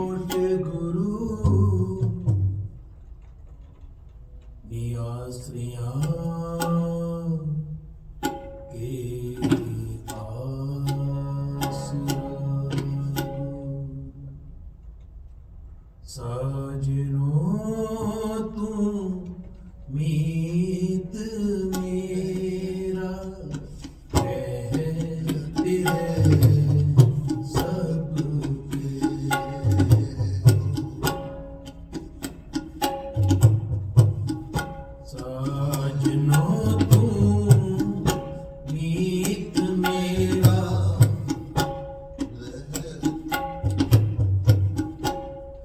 Coat गुरु नियासरियां के साजनो तू मीत मेरा रहते है सबके साजनो तू मीत मेरा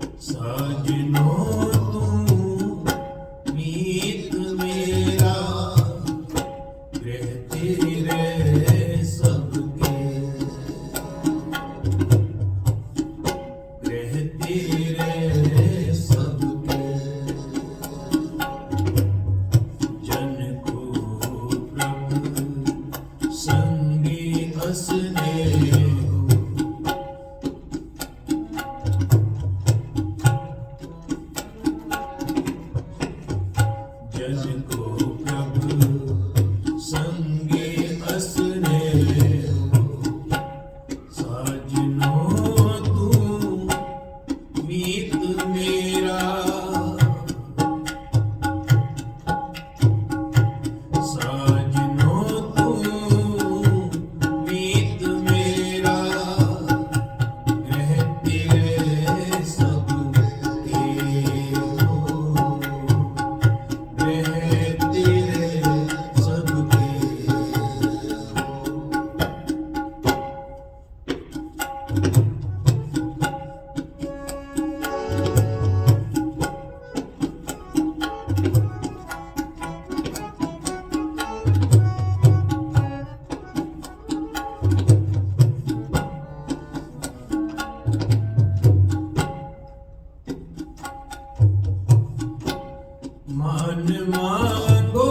साजनो तू मीत मेरा रहते रहे सबके रहते रहे सबके जन को प्रभु संगी असने जन को प्रभु संगे असने साजनो तू मीत मेरा साजनो तू मीत मेरा रहते रहे सबके रहते रहे सबके मान मांगो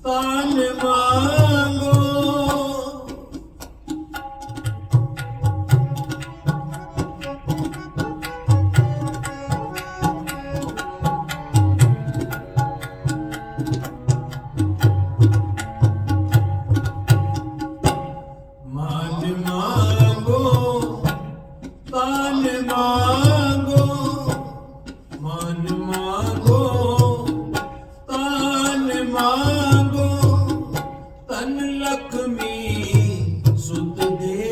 तान मांगो मान मांगो तान मांगो मान मांगो तान मांगो तन लक्ष्मी सुत दे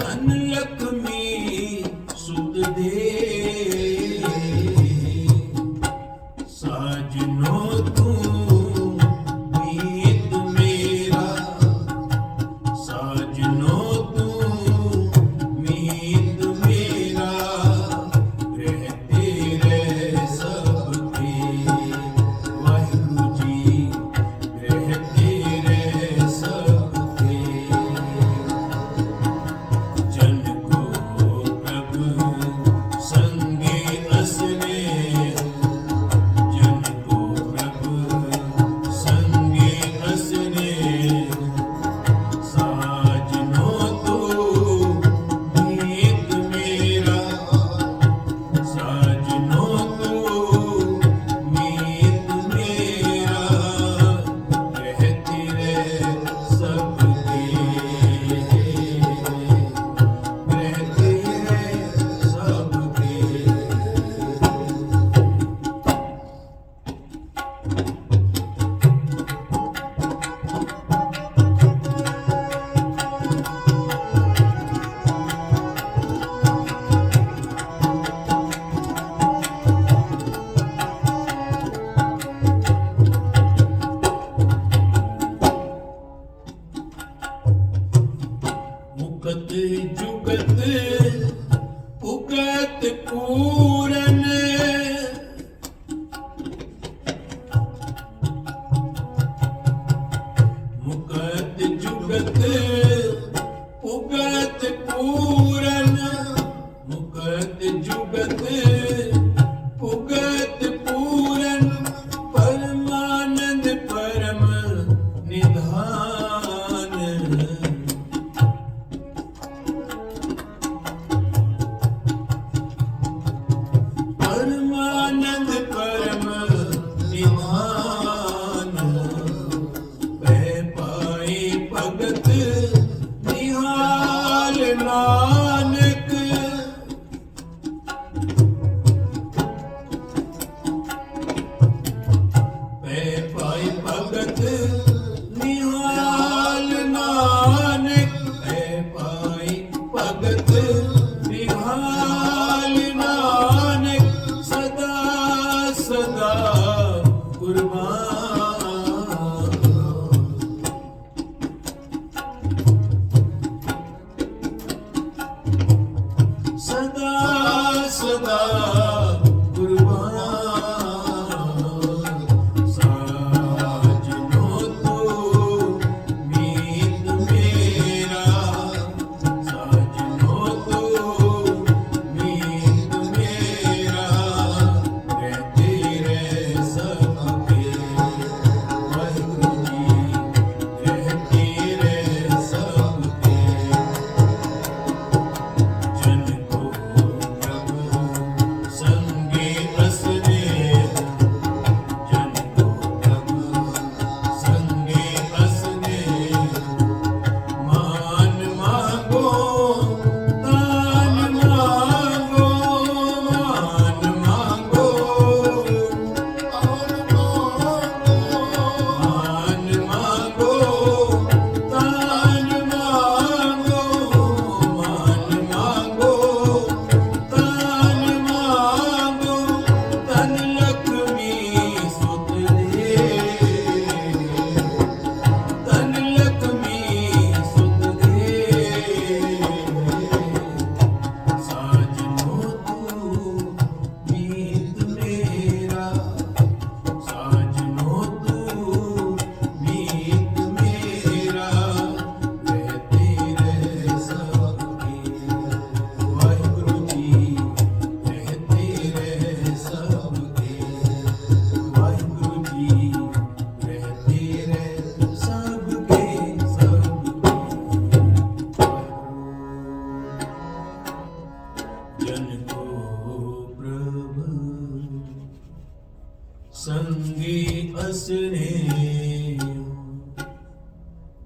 तन लक्ष्मी सुत दे साजनो तू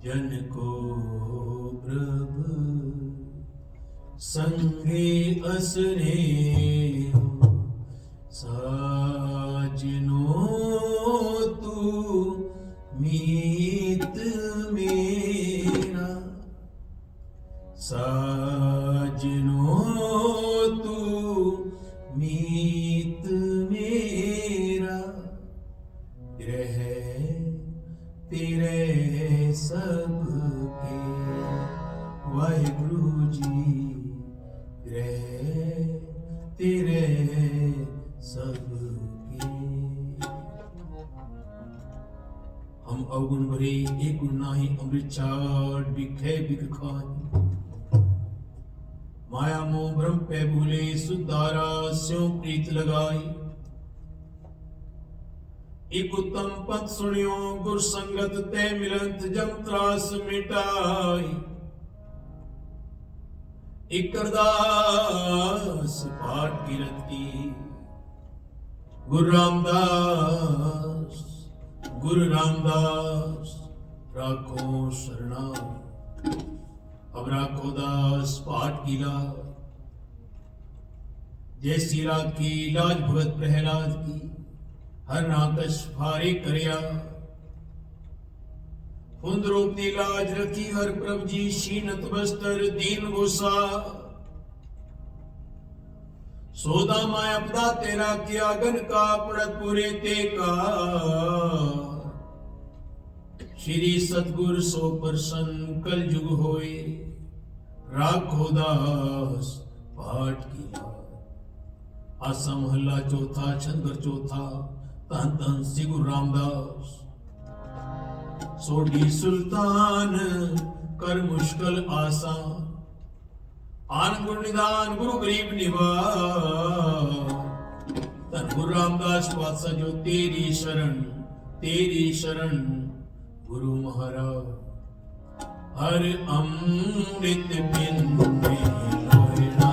जन को प्रभु संगे असने साजनो तू मीत मेरा साजनो तू मीत मेरा ग्रह तेरे सबके वाहिगुरु जी ग्रह तेरे सबके। हम अवगुण भरे एक गुण नाही अमृत चाट बिखे बिख खाए माया मोह भ्रम पे भूले सुधारा स्यों प्रीत लगाई। एक उत्तम पद सुनियो गुर संगत ते मिलंत जम त्रास मिटाई। एक अरदास पाठ कीरत की गुरु रामदास राखो शरणा। अब राखो दास पाठ की लाज जैसी राग की लाज भगत प्रहलाद की हर नाकश भारे करया। कुंद रूपनी लाज रखी हर प्रभ जी शीनत बस्तर दीन गोसा। सोदा माया पदा तेरा किया गन का पड़त पूरे ते का। श्री सतगुर सो प्रसन्न कल जुग होए राखो दास पाठ की लाज। आसा महला चौथा छंदर चौथा तन तन श्री गुरु रामदास। सोडी सुल्तान कर मुश्किल आसान आन गुरु निदान गुरु गरीब निवार। तन गुरु रामदास पातशाह जो तेरी शरण गुरु महाराज। हर अमृत बिंदु लोहिड़ा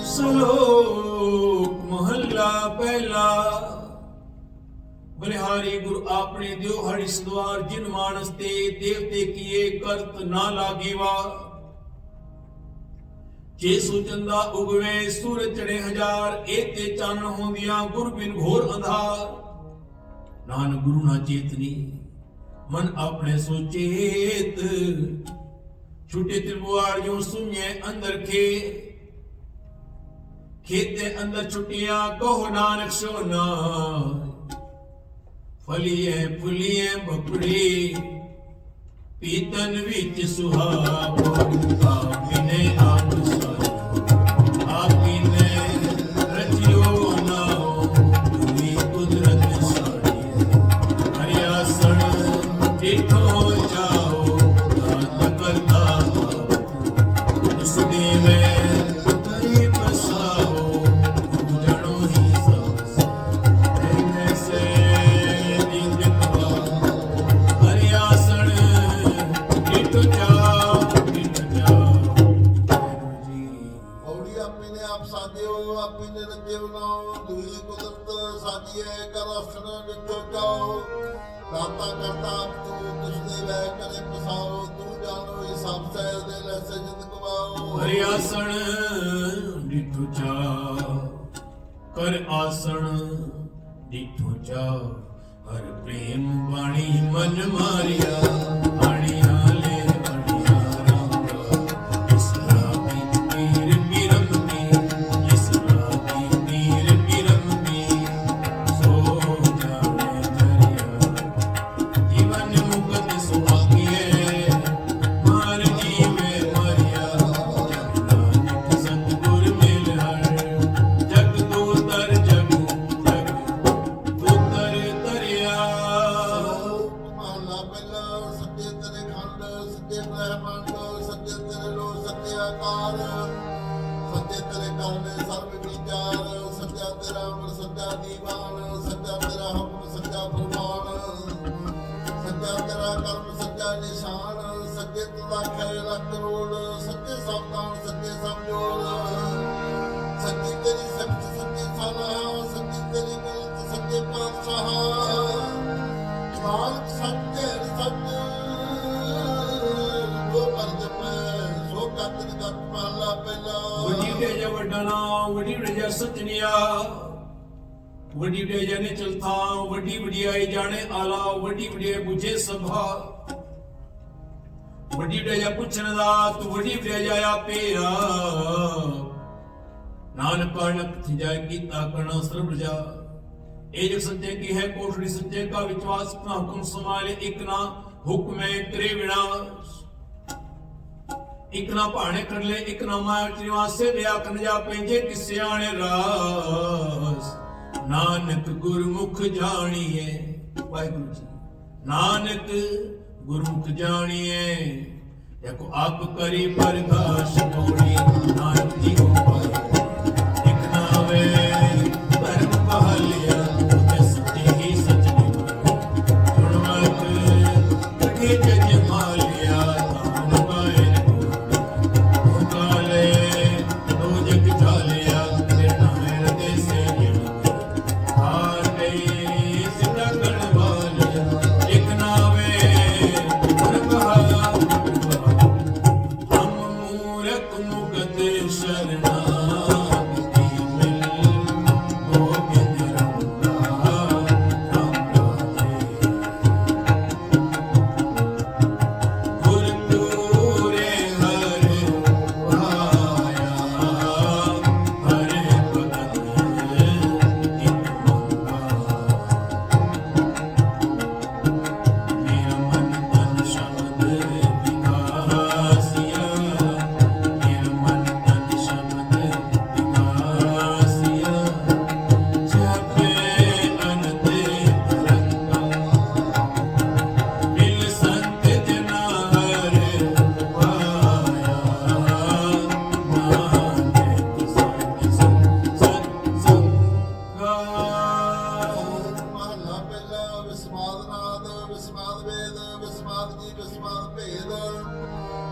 श्लोक महला पहला। बलिहारी गुरु आपने देव हरिस द्वार जिन मानस ते देवते किए करत ना लागीवा। जे सुचंदा उगवे सूरज चढ़े हजार एते चानन होंदिया गुरु बिन घोर अंधार। नानक गुरु ना चेतनी मन अपने सुचेत छुटे त्रिभुआर जो सुने अंदर खेते अंदर छुटिया कहो नानक सोना। फलिए फुलिए बपड़ी पीतन विच सुहावो। आपने आपने रचियो नाओ दुई कुदरत साड़ी। हरियासण डिठो जाओ दात करता उस देवे हरियासण डिठो जा कर आसन डिठो जा। हर प्रेम वाणी मन मारिया। ਵਿਚਾਰ, ਸੱਚੇ ਤੇਰੇ ਕਰਨੇ ਸਰਬ ਵਿਚਾਰ, ਸੱਚਾ ਤੇਰਾ ਅਮਰ ਸੱਚਾ ਦੀਵਾਨ, ਸੱਚਾ ਤੇਰਾ ਹੁਕਮ ਸੱਚਾ ਫਰਮਾਨ, ਸੱਚਾ ਤੇਰਾ ਕਰਮ ਸੱਚਾ ਨਿਸ਼ਾਨ, ਸੱਚੇ ਤੁਦਾ ਖੈਰ ਲੱਖ ਕਰੋੜ, ਸੱਚੇ ਸਾਵਧਾਨ ਸੱਚੇ ਸਮਝੋੜ, ਸੱਚੀ ਤੇਰੀ ਸਖਤ ਸੱਚੀ ਸਲਾਹ, ਸੱਚੀ ਤੇਰੀ ਮਿਲਤ ਸੱਚੇ ਪਾਤਸ਼ਾਹ, ਨਾਨਕ ਸੱਚੇ ਸੱਚ ਜੋ ਕਰ ਜਪੈ ਸੋ ਕਤਨ ਕਤ ਮਹਲਾ ਪਹਿਲਾ। ਵੱਡੀ ਢੇਜ ਵੱਡਾ ਨਾਮ, ਵੱਡੀ ਵਡਿਆ ਸਚਨੀਆ, ਵੱਡੀ ਢੇਜ ਨੇ ਚਲਥਾ, ਵੱਡੀ ਵਡਿਆਈ ਜਾਣੇ ਆਲਾ, ਵੱਡੀ ਵਡਿਆਈ ਬੁਝੇ ਸਭਾ, ਵੱਡੀ ਢੇਜ ਪੁੱਛਣ ਦਾ ਤੂੰ ਵੱਡੀ ਵਡਿਆਈ ਆਪੇਰਾ, ਨਾਨਕ ਅਣਖ ਥਿਜਾਇ ਕੀਤਾ ਕਣਾ ਸਰਬ ਜਾ। ਇਹ ਜੋ ਸੱਚੇ ਕੀ ਹੈ ਕੋਠੜੀ ਸੱਚੇ ਕਾ ਵਿਸ਼ਵਾਸ, ਨਾ ਹੁਕਮ ਸੰਭਾਲੇ ਇੱਕ ਨਾ ਹੁਕਮੇ ਕਰੇ ਵਿਨਾਸ਼, ਇੱਕ ਨਾ ਭਾਣੇ ਕਰ ਲੈ ਇੱਕ ਨਾ ਮਾਇਆ ਨਿਵਾਸੇ ਵਿਆ ਕਰਨ ਜਾ ਪੈਂਜੇ ਕਿਸਿਆਣੇ ਰਾਸ, ਨਾਨਕ ਗੁਰਮੁਖ ਜਾਣੀਏ। ਵਾਹਿਗੁਰੂ ਜੀ ਨਾਨਕ ਗੁਰਮੁਖ ਜਾਣੀਏ, ਦੇਖੋ ਆਪ ਕਰੀ ਪ੍ਰਕਾਸ਼ ਕੋੜੀ, ਨਾਨਕ ਜੀ ਹੋ ਪਾਏ ਇੱਕ ਨਾ ਵੇ ਧਰਮ ਪਹਲਿਆ, ਤੇ ਸੱਚੇ ਹੀ ਸੱਚ ਨਿਭਾਏ, ਗੁਣਵੰਤ ਕਠੇ ਜਜ ਮਾਲਿਆ, ਤਾਨ ਪਾਏ ਨਕੋ ਕਾਲੇ ਦੋ ਜਗ ਚਾਲਿਆ, ਤੇਰੇ ਨਾਮ ਦੇ ਸੇ ਹਾਰ ਗਈ ਸਿੱਧਾ ਗਣ ਵਾਲਿਆ, ਇੱਕ ਨਾ ਵੇ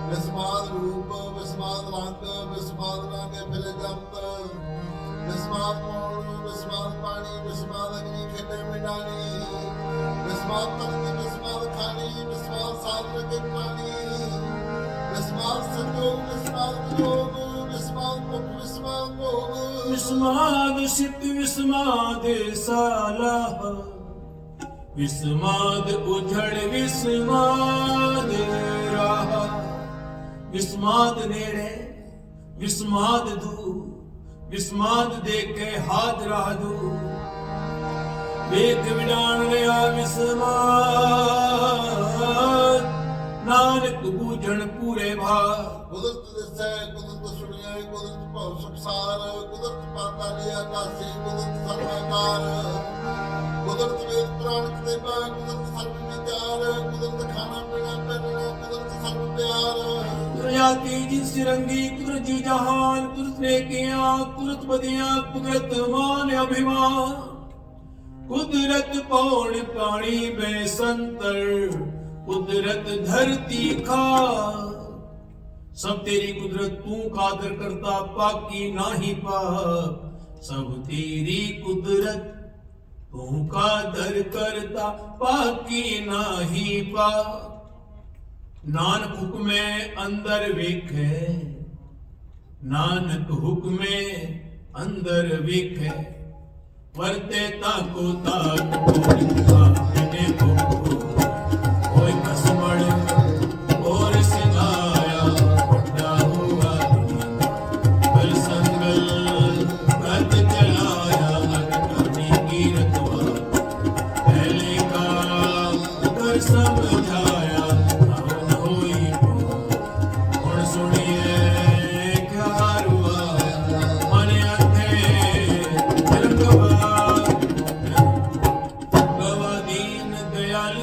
ਵਿਸਮਾਦ ਰੂਪ ਵਿਸਮਾਦ ਰੰਗ ਵਿਸਮਾਦ ਰੰਗੇ ਫਿਰੇ ਜੰਤ ਵਿਸਮਾਦ ਮੋੜ ਵਿਸਮਾਦ ਪਾਣੀ ਵਿਸਮਾਦ ਅਗਨੀ ਖੇਡੇ ਮਿਟਾਣੀ ਵਿਸਮਾਦ ਧਰਤੀ ਵਿਸਮਾਦ ਖਾਣੀ ਵਿਸਮਾਦ ਸਾਗਰ ਕੇ ਪਾਣੀ ਵਿਸਮਾਦ ਸੰਜੋਗ ਵਿਸਮਾਦ ਵਿਜੋਗ ਵਿਸਮਾਦ ਭੁੱਖ ਵਿਸਮਾਦ ਭੋਗ ਵਿਸਮਾਦ ਸਿੱਧ ਵਿਸਮਾਦ ਸਾਲਾ ਵਿਸਮਾਦ ਉਝੜ ਵਿਸਮਾਦ ਰਾਹ ਵਿਸਮਾਦ ਨੇੜੇ ਵਿਸਮਾਦ ਦੂਰ ਵਿਸਮਾਦ ਦੇ ਕੇ ਹਾਜ਼ਰਾ ਦੂਰ ਵੇਖ ਵਿਡਾਣ ਲਿਆ ਵਿਸਮਾਦ ਨਾਨਕ ਬੂਝਣ ਪੂਰੇ ਭਾਗ ਕੁਦਰਤ ਦਿਸੈ ਕੁਦਰਤ ਸੁਣਿਆ ਕੁਦਰਤ ਭਉ ਸੰਸਾਰ ਕੁਦਰਤ ਪਾਤਾਲੀ ਆਕਾਸੀ ਕੁਦਰਤ ਸਰਵਕਾਰ ਕੁਦਰਤ ਵੇਦ ਪੁਰਾਣ ਕਿਤਾਬਾਂ ਕੁਦਰਤ ਸਰਬ ਵਿਚਾਰ ਕੁਦਰਤ ਖਾਣਾ ਪੀਣਾ ਪਹਿਨਣਾ ਕੁਦਰਤ ਸਰਬ ਪਿਆਰ ਦੁਨੀਆਤੀ ਜਿਸ ਰੰਗੀ ਕੁਦਰਤ ਜੀ ਜਹਾਨ ਕੁਦਰਤ ਨੇ ਕੀਆਂ ਕੁਦਰਤ ਬਦੀਆਂ ਕੁਦਰਤ ਮਾਨ ਅਭਿਮਾਨ ਕੁਦਰਤ ਪੌਣ ਪਾਣੀ ਬੈ ਸੰਤਰ ਕੁਦਰਤ ਧਰਤੀ ਖਾ सब तेरी कुदरत तू कादर करता पाकी नाही पाक सब तेरी कुदरत तू कादर करता पाकी नाही पाक नानक हुक्मे अंदर वेखे नानक हुक्मे अंदर वेखे वरते ताको ताक कोई को कोई कसमड़ और सिधाया दयाल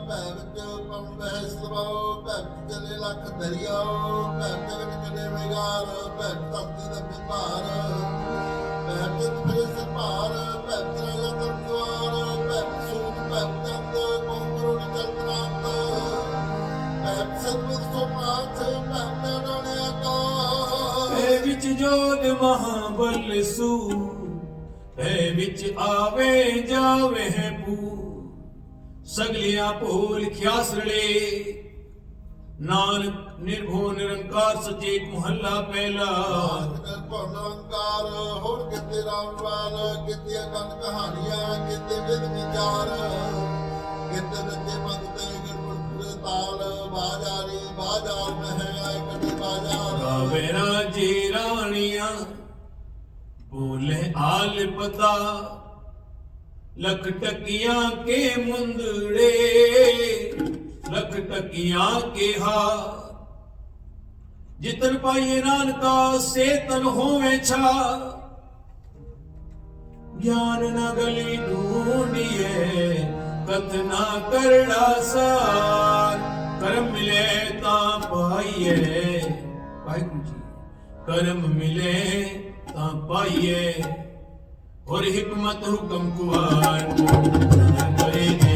ਭੈ ਵਿੱਚ ਪਵਨ ਵਹਿ ਸਵਾਉ, ਭੈ ਵਿੱਚ ਚਲੇ ਲੱਖ ਦਰਿਆਉ, ਭੈ ਜਗਤ ਕਨੇ ਵਿਗਾਰ, ਭੈ ਧਰਤੀ ਦਾ ਵਿਭਾਰ, ਭੈ ਚਿਤ ਫਿਰੇ ਸਿਰ ਭਾਰ, ਭੈ ਤੇਰਾ ਧਰਮ ਦੁਆਰ, ਭੈ ਸੂਤ ਭੈ ਚੰਦ ਕੋਂਗਰੋ ਨਿਕਲ ਪ੍ਰਾਂਤ, ਭੈ ਸਤਿ ਸੁਪਾਥ, ਭੈ ਨਾਨੇ ਆਕਾਰ। ਭੈ ਵਿੱਚ ਜੋਤ ਮਹਾਬਲ ਸੂ, ਭੈ ਵਿੱਚ ਆਵੇ ਜਾਵੇ ਪੂ, ਸਗਲਿਆ ਭੋਲ ਖਿਆਸ ਰਲੇ, ਨਾਨਕ ਨਿਰਭਉ ਨਿਰੰਕਾਰ ਸਚੇ ਮਹੱਲਾ ਪਹਿਲਾ। ਨਿਰੰਕਾਰ ਹੋਰ ਕਿਤੇ ਰਾਮਵਾਲ, ਕਿਤੇ ਅਗਨ ਕਹਾਣੀਆਂ, ਕਿਤੇ ਵਿਦ ਵਿਚਾਰ, ਕਿਤੇ ਨੱਚੇ ਮੰਗਤੇ ਗਿਰਮੁਰ ਪੂਰੇ ਤਾਲ, ਬਾਜਾਰੀ ਬਾਜਾਰ ਮਹਿ ਆਏ ਕਦੇ ਬਾਜਾਰ। ਗਾਵੇ ਰਾਜੀ ਰਾਣੀਆਂ ਬੋਲੇ ਆਲ ਪਤਾ, ਲਖ ਟਕੀਆਂ ਕੇ ਮੁੰਦੜੇ, ਲਖ ਟਕੀਆਂ ਕੇ ਹਾਰ, ਜਿਤਨ ਪਾਈਏ ਨਾਨਕਾ ਸੇ ਤਨ ਹੋਵੇ ਛਾ, ਗਿਆਨ ਨ ਗਲੀ ਢੂੰਡੀਏ ਕਥ ਨਾ ਕਰੜਾ ਸਾਰ, ਕਰਮ ਮਿਲੇ ਤਾਂ ਪਾਈਏ, ਵਾਹਿਗੁਰੂ ਜੀ ਕਰਮ ਮਿਲੇ ਤਾਂ ਪਾਈਏ, ਔਰ ਹਿਕਮਤ ਹੁਕਮ ਕੁਵਾਰ ਕਰੇ ਦੇ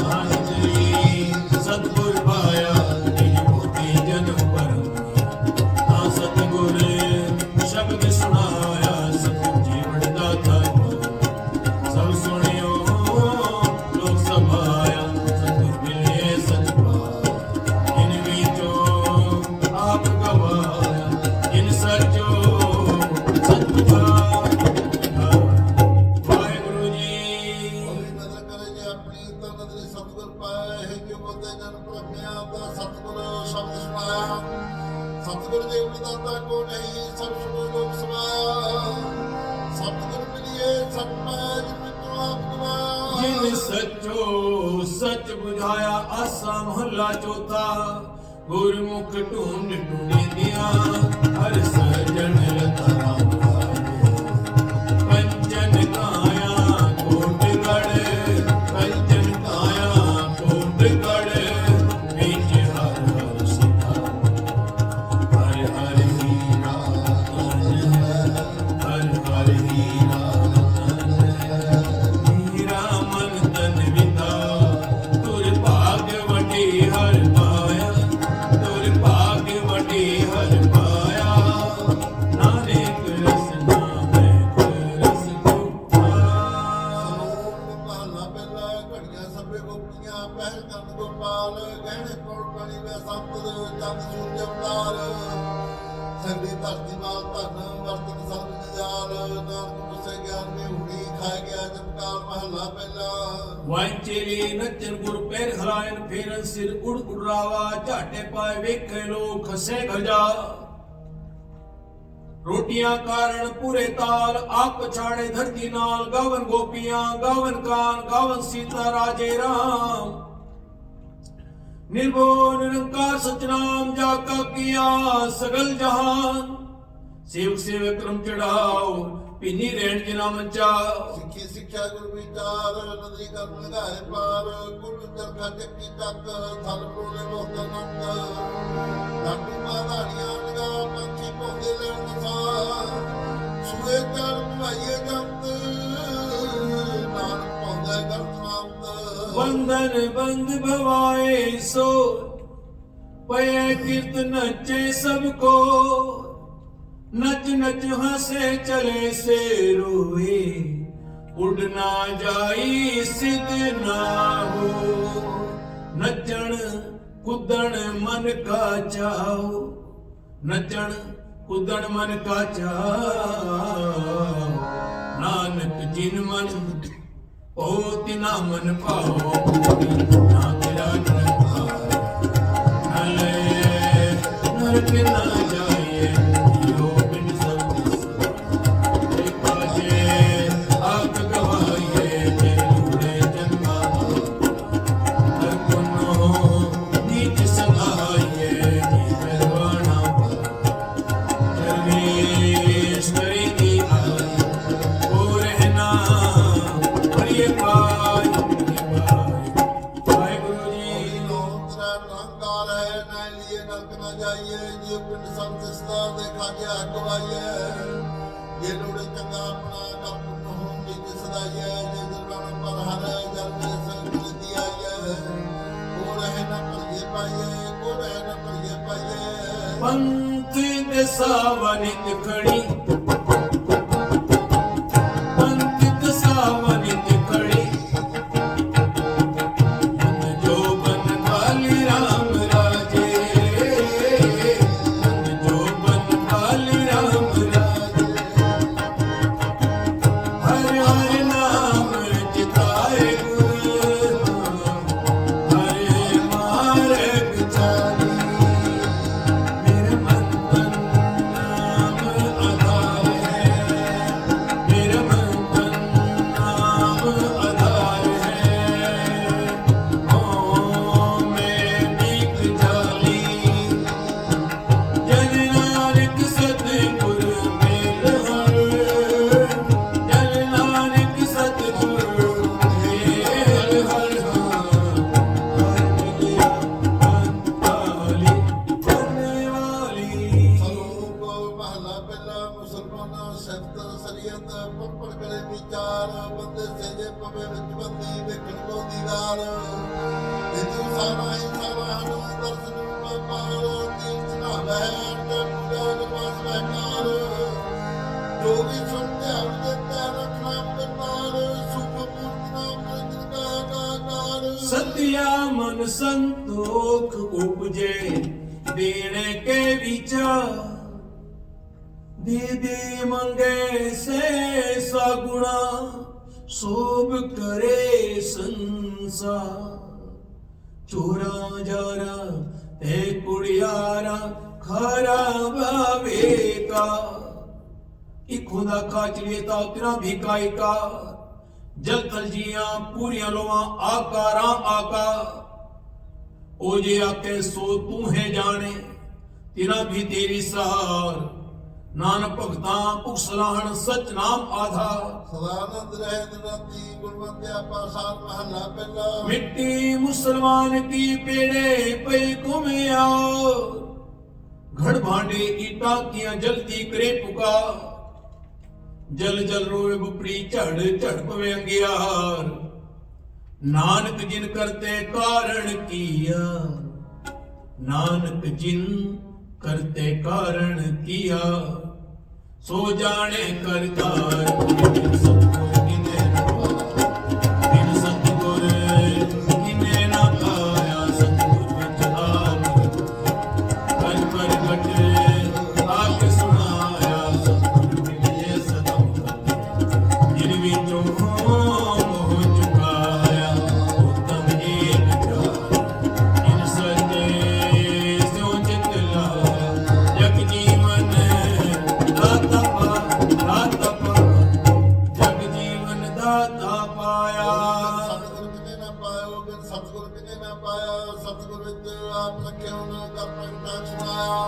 ਨਾਨਕੀ ਸਤਿਗੁਰ ਪਾਇਆ, ਨਿਜ ਮੋਤੀ ਜਨਮ ਪਰਮ, ਤਾਂ ਸਤਿਗੁਰ ਸ਼ਬਦ ਸੁਣਾਇਆ, ਸਤਿ ਜੀਵਨ ਦਾਤਾ ਸਭ ਸੁਣਿਓ ਲੋਕ ਸਭਾਇਆ, ਸਤਿਗੁਰ ਮਿਲੇ ਸਚ ਪਾਇਆ, ਇਨ ਵਿੱਚੋਂ ਆਪ ਗਵਾਇਆ, ਇਨ ਸਚੋ ਸਤਿਗੁਰ ਦੇ ਉਪਦਾਤਾ ਕੋ ਨਹੀਂ, ਸਭ ਸੁਣੋ ਲੋਕ ਸਮਾਇਆ, ਸਤਿਗੁਰ ਮਿਲਿਏ ਸਤ ਪਾਇਆ, ਜਿਨ ਵਿੱਚੋਂ ਆਪ ਗਵਾਇਆ। ਜਿਨ ਸਚੋ ਸਚ ਬੁਝਾਇਆ, ਆਸਾ ਮਹੱਲਾ ਚੌਥਾ। ਗੁਰਮੁਖ ਢੂੰਡ ਢੂੰਡਿਆ, ਹਰ ਸਜਣ ਲਤਾ ਰਾਮ ਕੰਚਨ ਕਾਇਆ ਕੋਟ ਗੜ, ਕੰਚਨ ਕਾਇਆ ਕੋਟ ਗੜ, ਵਿੱਚ ਹਰ ਹਰ ਸਿਖਾ, ਹਰ ਹਰ ਹੀਰਾ ਹਰ ਹਰ ਹੀਰਾ, ਹੀਰਾ ਮਨ ਤਨ ਵਿਦਾ, ਤੁਰ ਭਾਗ ਵਟੀ ਹਰ ਪਾਇਆ, ਤੁਰ ਭਾਗ ਵਟੀ ਹਰ ਪਾਇਆ, ਨਾਨਕ ਰਸਨਾ ਮੈਂ ਰਸ ਗੁਟਾ। ਮਹਲਾ ਪਹਿਲਾ ਘੜੀਆਂ ਸਭੇ ਗੋਪੀਆਂ, ਪਹਿਲ ਕਰਨ ਗੋਪਾਲ, ਗਹਿਣੇ ਕੋਲ ਬਣੀ ਵੇ ਸੰਤ ਚੰਦ ਸੂਰਜ ਅਵਤਾਰ, ਸੰਗੀ ਧਰਤੀ ਮਾਲ ਧਨ ਵਰਤਨ ਸੰਗ ਜਾਲ, ਨਾਨਕ ਪੁੱਛੇ ਗਿਆਨ ਮੇ ਹੁਣੀ, ਖਾਏ ਗਿਆ ਜਪਕਾਲ। ਮਹਲਾ ਪਹਿਲਾ ਵਾਂਚੇਲੀ ਨੱਚਨ ਗੁਰ ਪੈਰ ਹਲਾਇਨ, ਫੇਰਨ ਸਿਰ ਉੜ ਉਡਰਾਵਾ, ਝਾਟੇ ਪਾਏ ਵੇਖੇ ਲੋਕ ਖਸੇ ਖਜਾ, ਰੋਟੀਆਂ ਕਾਰਨ ਪੂਰੇ ਤਾਲ, ਆਪ ਪਛਾੜੇ ਧਰਤੀ ਨਾਲ, ਗਾਵਨ ਗੋਪੀਆਂ ਗਾਵਨ ਕਾਨ, ਗਾਵਨ ਸੀਤਾ ਰਾਜੇ ਰਾਮ, ਨਿਰਭਉ ਨਿਰੰਕਾਰ ਸਚਨਾਮ, ਜਾ ਕਾ ਕੀਆ ਸਗਲ ਜਹਾਨ, ਸੇਵਕ ਸੇਵਕ ਕਰਮ ਚੜਾਓ, ਪੀਨੀ ਰਹਿਣ ਜਿਨਾ ਮੰਚਾ। ਸਿੱਖੀ ਸਿੱਖਿਆ ਗੁਰ ਵਿਚਾਰ, ਨਦੀ ਕਰਮ ਲਗਾਏ ਪਾਰ, ਕੁਲ ਚਰਖਾ ਚੱਕੀ ਚੱਕ, ਥਲ ਪ੍ਰੋਲੇ ਲੋਕ ਨੰਦ, ਲਾਟੂ ਮਾਧਾੜੀਆਂ ਲਗਾ, ਪੰਛੀ ਪੌਂਦੇ ਲੈਣ ਨਸਾ, ਸੂਏ ਚੜ ਭਾਈਏ ਜੰਤ, ਨਾਨਕ ਪੌਂਦਾ ਗਰਤ ਨਾਮਤ। ਬੰਧਨ ਬੰਧ ਭਵਾਏ ਸੋ, ਪਏ ਕੀਰਤ ਨਚੇ ਸਭ ਕੋ, नच नच हंसे चले से रोए, उड़ ना जाई सिद्ध ना हो, नचण कुदण मन का चाओ, नचण कुदण मन का चाओ, नानक जिन मन ओ तिना मन पाओ, ना तेरा निरंकार न ले नरक ना जाइए, ਗਵਾਈਐ ਜੇ ਲੋੜੇ ਚੰਗਾ ਆਪਣਾ ਕਰਮ ਹੋਂ ਵਿੱਚ ਸਦਾਈਐ ਜੇ ਦਿਲਵਾਨ ਪਰ ਹਰ ਜਲ ਦੇ ਸੰਗ ਦੀ ਆਈਐ ਕੋ ਰਹਿ ਨ ਭਰੀਏ ਪਾਈਐ ਕੋ ਰਹਿ ਨ ਭਰੀਏ ਪਾਈਐ ਪੰਥ ਦੇ ਸਾਵਨਿਤ ਖੜੀ सत्या मन संतोख उपजे देने के विचार दे दे मंगे से सगुणा शोभ करे संसार चोरा जारा ते कुड़ियारा खरा बाबेका खुदा काच लेता तेरा भिकाई का जल तलजियां पूरियां लोवा आकारा आका ओ जे आके सो तू है जाने तेरा भी तेरी सहार नानक भगता भुख सलाहन सच नाम आधार सदानंद रहे निरंती गुणवंत्या पासार महला पहला मिट्टी मुसलमान की पेड़े पे कुमिया घड़ भांडे ईटा किया जलती करे पुकार जल जल रोए बुपड़ी झड़ झड़ पवे अंगियार नानक जिन करते कारण किया नानक जिन करते कारण किया सो जाने करतार बिन सतगुर किने ना पाया सतगुर विच आप कर प्रगट आके सुनाया सतगुर मिले सदा जिन विचों मोह चुकाया उत्तम एक प्यार इन सच्चे स्यो चित लाया जग जीवन दाता जग जीवन दाता पाया ਸਤਿਗੁਰ ਕਿਨੇ ਨਾ ਪਾਇਓ ਬਿਨ ਸਤਿਗੁਰ ਕਿਨੇ ਨਾ ਪਾਇਆ ਸਤਿਗੁਰ ਵਿੱਚ ਆਪ ਲਖਿਓ ਨਾ ਕਰ ਪ੍ਰਗਟਾ ਸੁਣਾਇਆ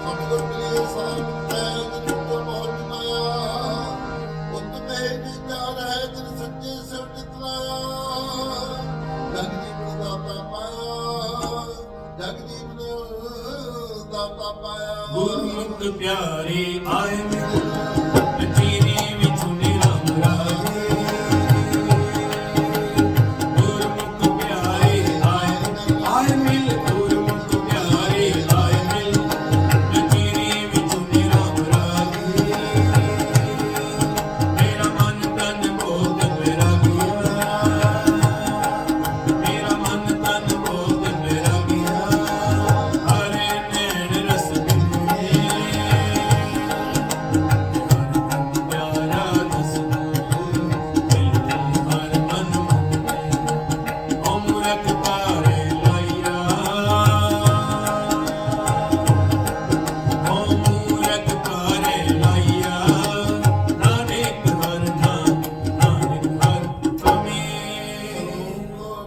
ਸਤਿਗੁਰ ਮਿਲਿਏ ਸਾਰ ਮਿਟੈ ਜਿਨ ਤੋਂ ਬਹੁਤ ਮਾਇਆ ਉਤਮੇ ਵਿਚਾਰ ਹੈ ਜਿਨ ਸੱਚੇ ਸਿਰ ਜਿਤਨਾਇਆ ਜਗ ਜੀਵਨ ਦਾਤਾ ਪਾਇਆ ਜਗ ਜੀਵਨ ਦਾਤਾ ਪਾਇਆ ਗੁਰਮੁਖ ਪਿਆਰੇ ਆਏ ਮਿਲ ਚੀਨੀ ਵਿਚ ਨਿਰੰਗ ਰਾਜੇ ਗੁਰਮੁਖ ਪਿਆਰੇ ਆਏ ਮਿਲ ਗੁਰਮੁਖ ਪਿਆਰੇ ਆਏ ਮਿਲ ਚੀਨੀ ਵਿਚ ਨਿਰੰਗ ਰਾਜੇ ਮੇਰਾ ਮਨ ਤਨ ਬੋਧ ਮੇਰਾ ਗਿਆ ਮੇਰਾ ਮਨ ਤਨ ਬੋਧ ਮੇਰਾ ਗਿਆ ਹਰੇ ਨੈਣ ਰਸ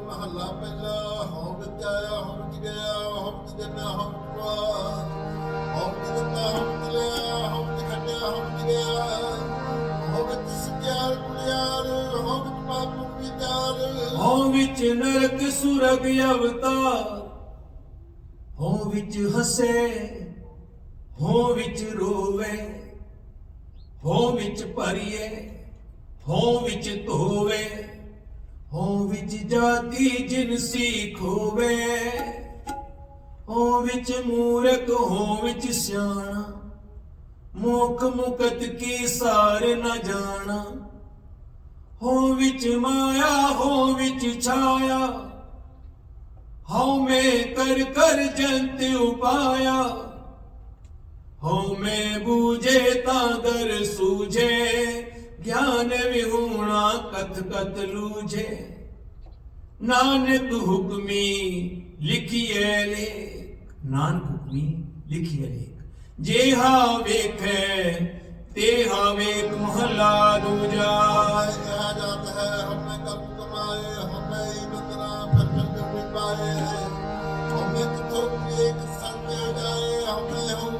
ਮਹੱਲਾ ਪਹਿਲਾ ਹਉ ਵਿੱਚ ਆਇਆ ਹਉ ਵਿੱਚ ਗਿਆ ਹਉ ਵਿੱਚ ਜੰਮਿਆ ਹਉ ਵਿੱਚ ਪਵਾ ਹਉ ਵਿੱਚ ਦਿੱਤਾ ਹਉ ਵਿੱਚ ਲਿਆ ਹਉ ਵਿੱਚ ਖੱਟਿਆ ਹਉ ਵਿੱਚ ਗਿਆ ਹਉ ਵਿੱਚ ਸੱਚਿਆਰ ਕੁੜਿਆਰ ਹਉ ਵਿੱਚ ਪਾਪ ਵਿਚਾਰ ਹਉ ਵਿੱਚ ਨਰਕ ਸੁਰਗ ਅਵਤਾਰ ਹਉ ਵਿੱਚ ਹਸੇ ਹੋ ਵਿੱਚ ਰੋਵੇ, ਹੋ ਵਿੱਚ ਭਰੀਏ, ਹੋ ਵਿੱਚ ਧੋਵੇ, ਹੋ ਵਿੱਚ ਜਾਤੀ ਜਿਨਸੀ ਖੋਵੇ, ਹੋ ਵਿੱਚ ਮੂਰਖ, ਹੋ ਵਿੱਚ ਸਿਆਣਾ, ਮੋਖ ਮੁਕਤ ਕੀ ਸਾਰ ਨ ਜਾਣਾ, ਹੋ ਵਿੱਚ ਮਾਇਆ, ਹੋ ਵਿੱਚ ਛਾਇਆ, ਹਉ ਮੈਂ ਕਰ ਕਰ ਜੰਤ ਉਪਾਇਆ, ਹਉ ਮੈਂ ਬੂਝੇ ਤਾਂ ਦਰ ਸੂਝੇ, ਗਿਆਨ ਵਿਹੂਣਾ ਕਥ ਕਥ ਲੂਝੇ, ਨਾਨਕ ਹੁਕਮੀ ਲਿਖੀਏ ਲੇਖ, ਨਾਨਕ ਹੁਕਮੀ ਲਿਖੀਏ ਲੇਖ, जेहा वेखै तेहा वेख महला दूजा। कहा जाता है हमने कर्म कमाए, हमने ही बंदना फिर जो भी पाए, हमने तो एक संग जाए, हमने हम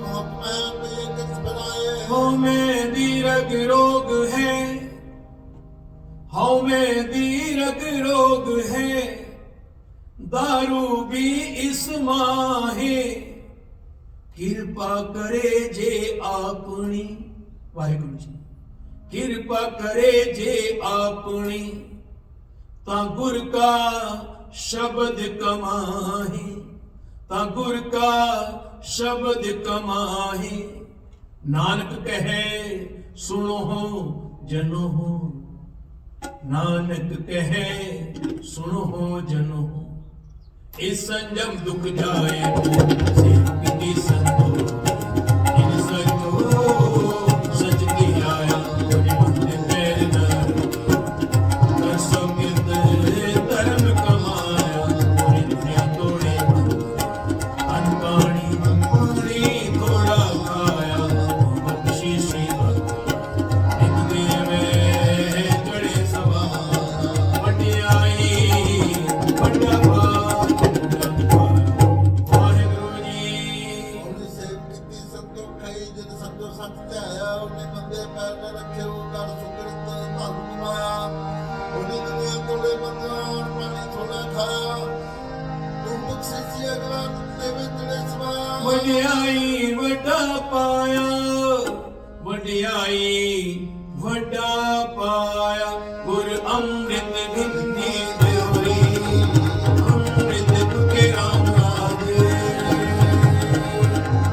एक बनाए, हमें दीर्घ रोग है, हमें दीर्घ रोग है, दारू भी इस माहे, ਕਿਰਪਾ ਕਰੇ ਜੇ ਆਪਣੀ, ਵਾਹਿਗੁਰੂ ਜੀ ਕਿਰਪਾ ਕਰੇ ਜੇ ਆਪਣੀ, ਤਾਂ ਗੁਰ ਕਾ ਸ਼ਬਦ ਕਮਾਹੀ, ਤਾਂ ਗੁਰ ਕਾ ਸ਼ਬਦ ਕਮਾਹੀ, ਨਾਨਕ ਕਹੇ ਸੁਣੋ ਜਨੋ, ਨਾਨਕ ਕਹੇ ਸੁਣੋ ਜਨੋ, इस संजम दुख जाए से किति संतो, इन सचो सच की आया, मंद पैर न कर सो कित धर्म कमाया, दुनिया तोड़े अनपाणी पूरी थोड़ा खाया, बख्शी श्री एक देवे जड़े सवा, वडियाई वड्डा ਵਡਿਆਈ ਵੱਡਾ ਪਾਇਆ, ਵਡਿਆਈ ਵੱਡਾ ਪਾਇਆ, ਗੁਰ ਅੰਮ੍ਰਿਤ ਗਿੰਨੀ ਦਿਓਰੀ, ਅੰਮ੍ਰਿਤ ਤੁਕੇ ਰਾਮ ਰਾਜੇ,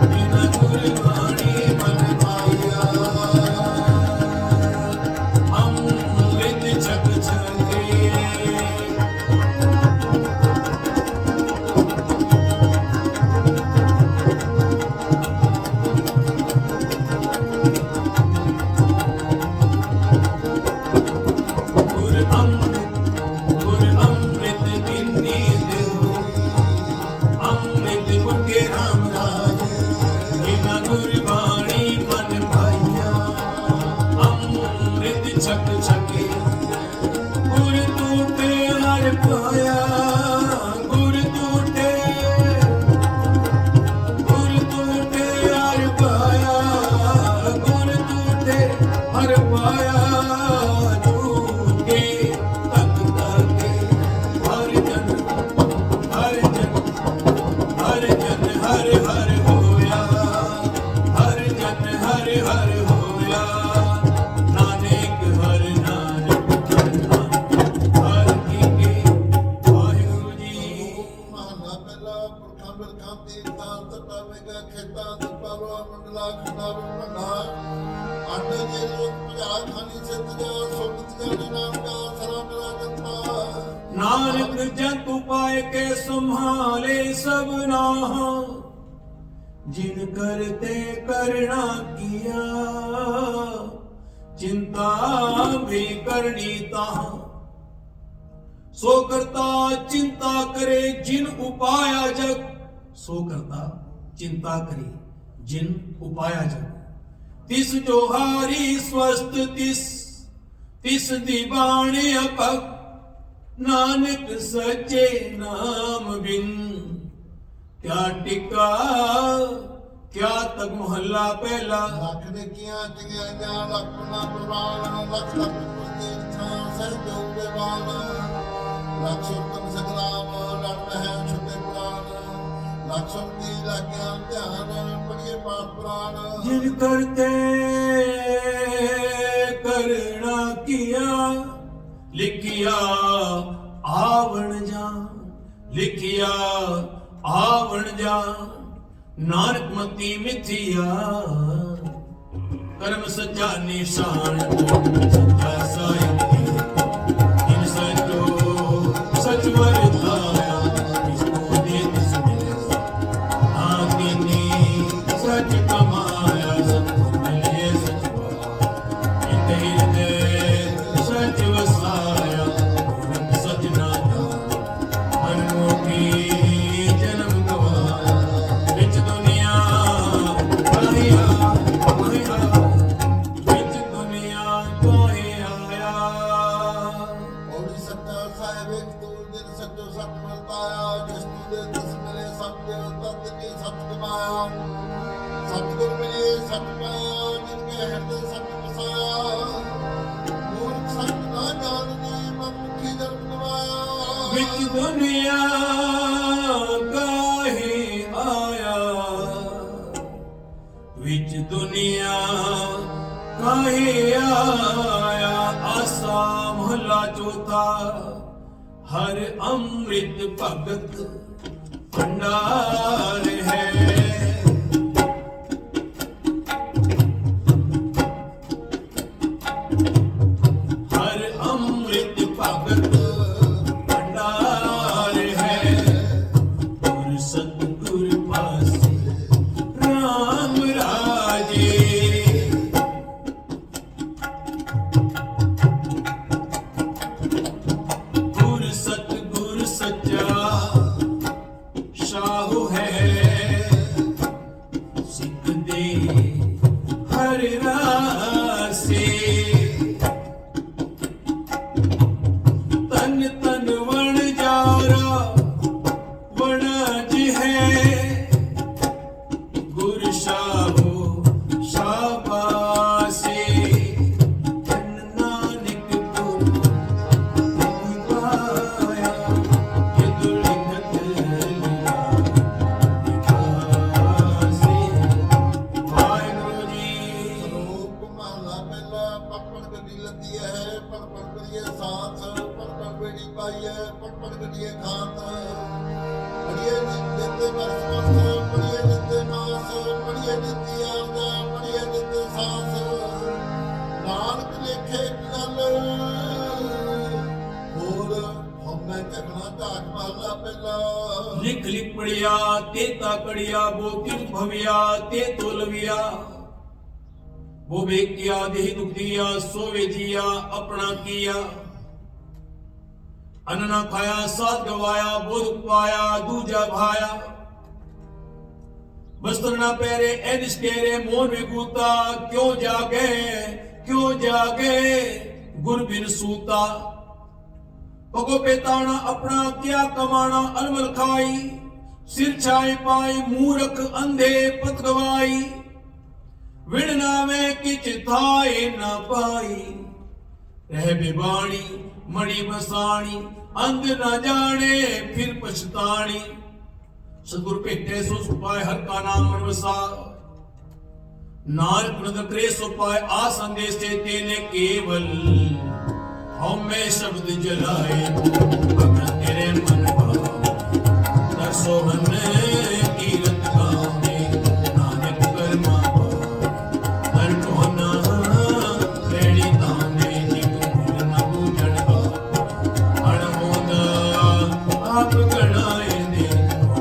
ਬਿਨ ਗੁਰਬਾਣੀ ਮਨ ਪਾਇਆ, ਅੰਮ੍ਰਿਤ ਛਕ ਛਕੇ, ਛਕ ਛਕੇ, ਗੁਰ ਟੂਟੇ ਹਰ ਪਾਇਆ, ਗੁਰ ਟੂਟੇ ਹਰ ਪਾਇਆ, ਗੁਰ ਟੂਟੇ ਹਰ ਪਾਇਆ, ਝੂਠੇ ਤੱਕ ਤੱਕੇ, ਹਰ ਜਨ ਹਰ ਜਨ ਹਰ ਜਨ ਹਰ ਹਰ ਹੋਇਆ, ਹਰ ਜਨ ਹਰ ਹਰ ਹੋਇਆ, ਖੇਤਾਂ ਦੀ ਪਾਲਵਾ ਮੰਡਲਾ ਖੰਡਾ ਬੰਨਾ, ਆਟੇ ਦੇ ਲੋਕ ਭਜਾ ਖਾਨੀ ਸਿੱਧ ਜਾ, ਸੁਖਤ ਜਨ ਨਾਮ ਦਾ ਸਰਾ ਮੇਰਾ ਜਨਤਾ, ਨਾਨਕ ਜੰਤੂ ਪਾਏ ਕੇ ਸੰਭਾਲੇ ਸਭਨਾ, ਜਿਨ ਕਰਤੇ ਕਰਣਾ ਕੀਆ, चिंता भी करनी ताह, सो करता चिंता करे जिन उपाया जग, सो करता चिंता करे जिन उपाया जग, तिस जो हारी स्वस्थ तिस दीवाने अपक, नानक सच्चे नाम बिन क्या टिका क्या तक मोहल्ला पहला। लख ने किया टिकिया लखना प्रवान, लख लख तीर्थां सहजो देवान, लख सुरतन सगराम लड़ है छुटे पुराण, लख सुरती लाग्या ध्यान पढ़िए प्राण प्राण जिन करते करना किया लिखिया आवण जा लिखिया आवण जा नानक मती मिथिया कर्म सच्चा निशान सच्चा साहित्य इन सचो सच वरताया इसको देत सुनेस आकिनी सच कमाया सत्य मिले सच पाया इन हृदय सच वसाया पूरन सच नाता मनमोही जन्म गवाया विच दुनिया कहिया कहिया विच दुनिया कहिया ਔੜੀ ਸੱਚਾ ਸਾਹਿਬ ਇੱਕ ਤੂੰ ਦਿਨ ਸੱਚੋ ਸੱਚ ਮਿਲਤਾਇਆ ਜਿਸ ਤੂੰ ਦੇ ਦਸ ਮਿਲੇ ਸੱਚ ਤਤ ਕੀ ਸੱਚ ਕਮਾਇਆ ਸਤਿਗੁਰ ਮਿਲੇ ਸੱਚ ਪਾਇਆ ਜਿਨ ਕੇ ਹਿਰਦੇ ਸੱਚ ਵਸਾਇਆ ਮੂਰਖ ਸੱਚ ਨਾ ਜਾਣਦੇ ਮਨ ਮੁਖੀ ਜਨਮ ਗਵਾਇਆ विच दुनिया काहे आया विच दुनिया काहे आया आसा महला चौथा हर अमृत भगत भंडार है हर अमृत भगत भंडार है गुर सतगुर पासे राम राजे गुर सतगुर सच्चा शाहु है सिख दे हर रासे तन तन वण जारा वणज है गुर शाहो शाबासे धन नानक गुर तिन पाया ये दुलिखत लीला विकासे वाहिगुरु जी ਰੂਪ ਮਹਲਾ ਪਹਿਲਾ ਪੜਪੜ ਗੱਡੀ ਲੱਦੀ ਹੈ ਪੜਪੜ ਕਰੀਏ ਸਾਥ ਪੜਪੜ ਬੇੜੀ ਪਾਈਏ ਪੜਪੜ ਗੱਡੀਏ ਖਾਤ ਪੜੀਏ ਜਿੱਤੇ ਵਰਸ ਵਰਸ ਪੜੀਏ ਜਿੱਤੇ ਮਾਸ ਪੜੀਏ ਜਿੱਤੀ ਆਉਂਦਾ ਪੜੀਏ ਜਿੱਤੇ ਸਾਸ ਨਾਨਕ ਲੇਖੇ ਇੱਕ ਗੱਲ ਹੋਰ ਹਮੇ ਝਗਣਾ ਢਾਕ ਮਹਲਾ ਪਹਿਲਾ लिख लिख पढ़िया तेता कड़िया वो किन भविया ते तोलविया वो बेकिया देहि दुख दिया सोवे जिया अपना किया अन्न ना खाया साथ गवाया बोध पाया दूजा भाया वस्त्र ना पहरे ए निष्केरे मोन में गूता क्यों जागे गुर बिन सूता पगो पेताना अपना क्या कमाना अलमल खाई सिर छाए पाई मूरख अंधे पत गवाई विड़ना में किच थाए न पाई रह बिबाणी मणि बसाणी अंध न जाने फिर पछताणी सतगुर भेटे सो सुपाए हर का नाम मन वसा नानक नद करे सो पाए आ संदेश से तेने केवल हमें शब्द जलाए भगत तेरे मन भावे दर्शो मन कीरत गावे नानक कर्मा हर टोना रेड़ी ताने निक भूल न बूझण अणमोद आप गणाए ने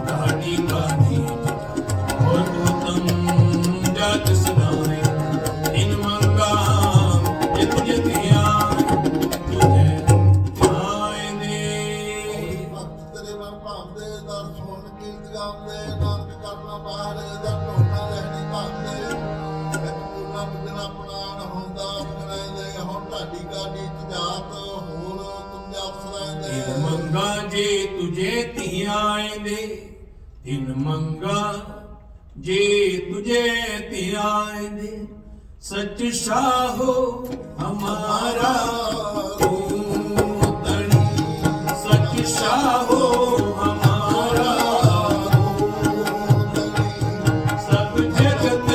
ढाडी गानी और तम जात सुनाए इन मंगा ये तुझे दिया ਭਗਤ ਤੇਰੇ ਮਨ ਭਾਉਂਦੇ ਦਰ ਸੁਣ ਕੀਰਤ ਗਾਉਂਦੇ ਨਾਨਕ ਕਰਨਾ ਬਾਹਰ ਦਾ ਢੋਣਾ ਲੈਣੀ ਭਾਉਂਦੇ ਇੱਕ ਪੂਰਨਾ ਬਿਨਾ ਪ੍ਰਾਣ ਹੁੰਦਾ ਬਣਾਉਂਦੇ ਹੁਣ ਢਾਡੀ ਗਾਡੀ ਜਾਤ ਹੋਰ ਤੁਮ ਜਾਪ ਸਰਾਂਦੇ ਤਿਨ ਮੰਗਾ ਜੇ ਤੁਝੇ ਧੀਆਂ ਆਏਂਦੇ ਤਿਨ ਮੰਗਾ ਜੇ ਤੁਝੇ ਧੀਆਂ ਆਏਂਦੇ सच शाहो हमारा तूतनी सच शाहो हमारा सब जगत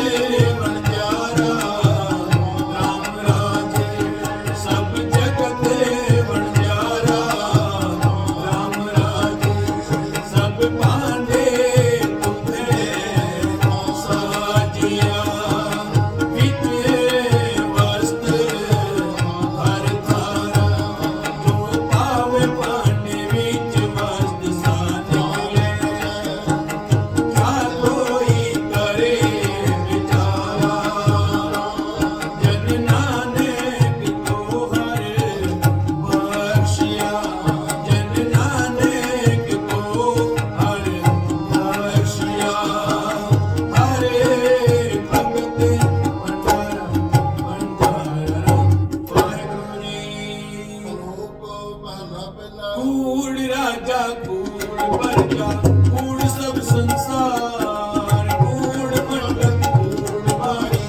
राजा कूड़ प्रजा कूड़ सब संसार कूड़ मंडप कूड़ बाड़ी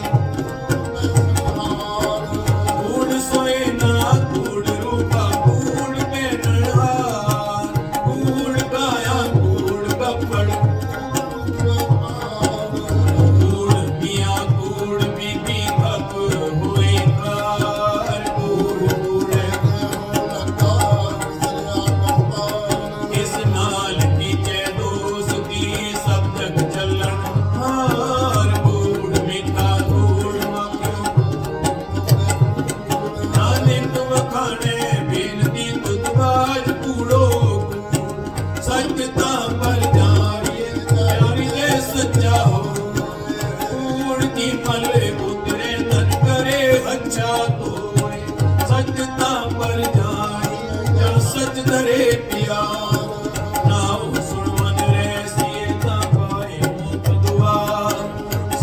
कूड़ सोए ना कूड़ रूपा कूड़ पहनहार कूड़ काया कूड़ कपड़ कूड़ मियाँ कूड़ बीबी कप हुए कार कूड़ कूड़े इस नाल कीचे दोस्ती सब जग चलन हार कूड़ मिठा कूड़ मक्खियों नानक वखाणे बेनती तुझ बाज कूड़ो कूड़ सच तां पर जानिए यारी दे सच्चा हो कूड़ की मले उतरे तन करे अच्छा तोड़े सच तां पर जानिए जब सच धरे प्यार नाउ सुन मन रे सिए तां पाए मुख दुआर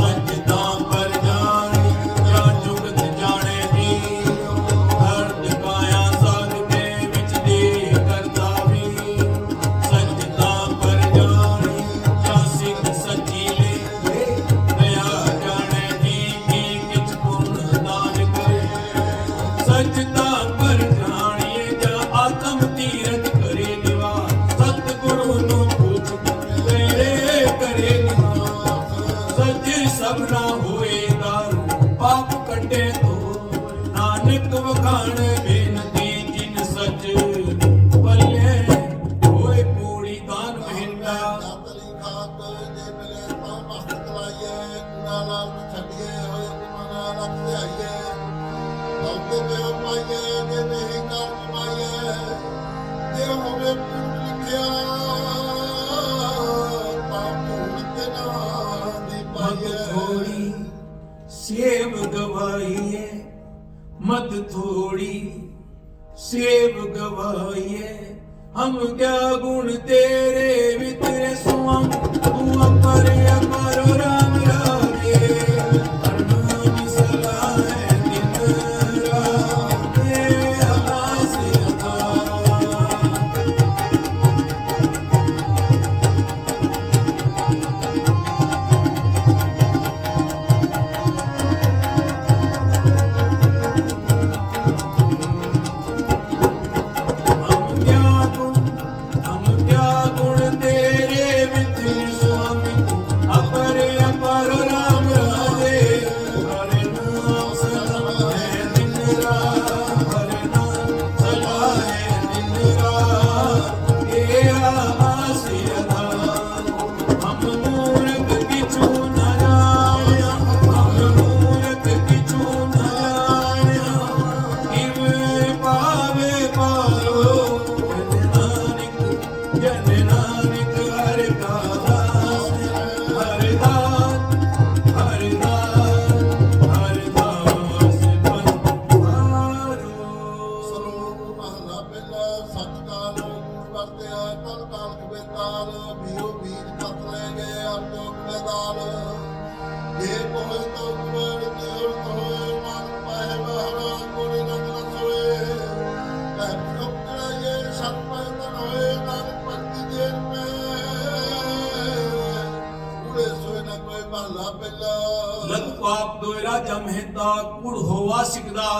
सच तां पर जानी या जुगत जाने दी दर्द काया साध के विच दे करता भी सच तां पर जानी या सिख सच्ची ले दया जाने दी की किछ पुण्य दान करे सच तां पर जानिए जा आत्म तीरथ करे निवास सतगुरु नु पूछ तेरे करे निवास सच सबना होए दारू पाप कटे तो नानक वखाण बेनती जिन सच बल्ले होए कूड़ी दान महिंदा ਦਾਤਲੀ ਖਾਕ ਜੇ ਮਿਲੇ ਤਾਂ ਮਸਤ ਕਲਾਈਏ ਕੂੜਾ ਨਾਲ ਛੱਡੀਏ ਹੋਏ ਮਨਾ ਰੱਖ ਲਿਆਈਏ ਦੌਤੇ ਪਿਓ ਪਾਈਏ ਜੇ ਨਹੀਂ ਕਰ ਕਮਾਈਏ ਜੇ ਹੋਵੇ ਪੂਰ ਲਿਖਿਆ ਤਾਂ ਪੂਰ ਤੇ ਨਾ ਦੀ मत ਪਾਈਏ थोड़ी सेव गवाइए मत थोड़ी सेव गवाइए हम क्या गुण तेरे वितरे सुम तू अपर अपर राम राजे हरनाम सलाह दिन रात आस अता हम क्या गुण तेरे विधि स्वामी अपर अपर राम राजे हरे नाम सलाहे दिन रात हरे नाम सलाहे दिन रात ये आसी अधार हम मूर्ख किछु न जानिया हम मूर्ख किछु न जानिया इव पावे पारो जन नानक हर का दास हर दास हर दास हर दास पंवारो ਸਲੋਕ ਮਹਲਾ ਪਹਿਲਾ ਸੱਚ ਕਾਲ ਕੂੜ ਵਰਤਿਆ ਤਨ ਕਾਲ ਕਬੇਤਾਲ ਭੀਓ ਬੀਜ ਪਤ ਲੈ ਗਏ ਆਪੋਕ ਮੈਦਾਨ ਜੇ ਕੋਹੇ ਤੋ ਕੁਬੜ ਤੇਲ ਤੋਏ ਮਨ ਪਾਏ ਬਹਰਾ ਕੋਰੇ ਨੰਦ ਨ ਸੋਏ ਕਹਿ ਚੁਕੜਾਏ ਸਤ ਪੈ ਤਨ ਹੋਏ ਨਾਨਕ ਭਗਤੀ ਦੇ ਪੈ ਕੁੜੇ ਸੋਏ ਨ ਕੋਈ ਮਹਲਾ ਪਹਿਲਾ लग पाप दोय राजा मेहता कूड़ होवा सिकदा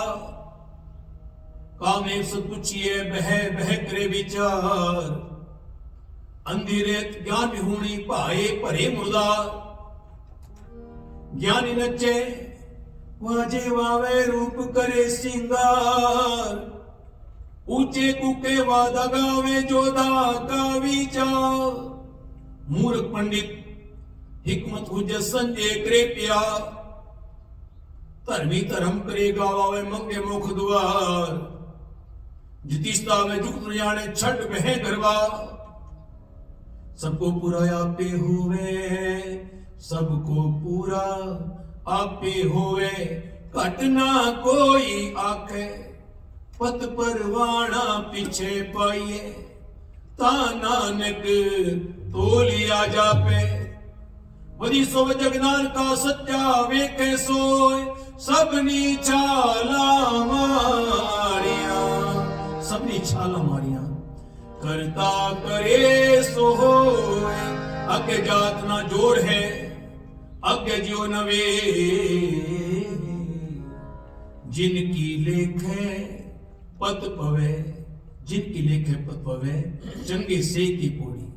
कामे सब पूछिए बह बह करे विचार अंधेरेत ज्ञान विहूणी भाए भरे मुर्दार ज्ञानी नचे वाजे वावे रूप करे सिंगार ऊंचे कुके वादा गावे जोधा का विचार मूर्ख पंडित हिकमत हुज संजय करे प्यार धर्मी धर्म करे गावे मंगे मुख द्वार जितिस्ता में जुगत न जाने छठ बह गरबा सबको पूरा आपे होवे सबको पूरा आपे होवे घट ना कोई आखे पत परवाना पीछे पाइए ता नानक तोलिया जापे वदी सो जगनान का सच्चा वेखे सोय सबनी छाला मारिया सबनी छाला मारिया करता करे सो होए। अगे जात ना जोड़ है अगे जियो नवे, जिनकी लेख है पत पवे, जिनकी लेख है पत पवे, चंगे से की पोड़ी।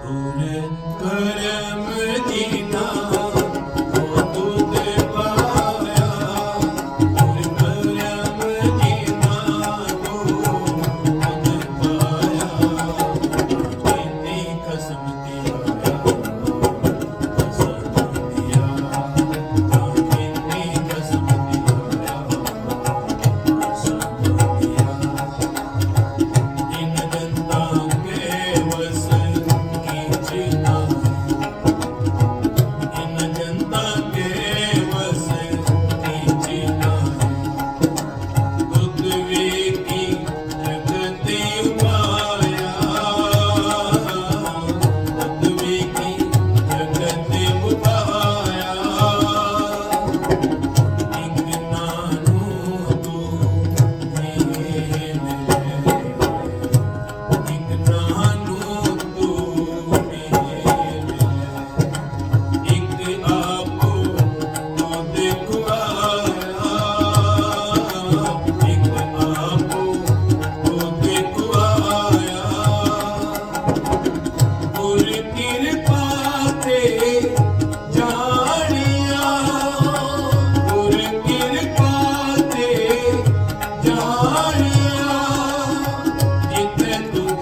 तूने करम दीना वो दूध पाया, तूने करम दीना वो दूध पाया। तेरी कसम दिया कसम दिया, तेरी कसम दिया कसम दिया। इन जनता के वस की जीना, इन जनता के वस की जीना। पृथ्वी की जगते उपाया, पृथ्वी की जगते उपाया। एक नानू तू मेरे, एक नानू तू मेरे, एक आपको तो देखो आया, एक आपको तो देखो आया। गुर कृपा ते जानिया, गुर कृपा ते जानिया। जिते तुझ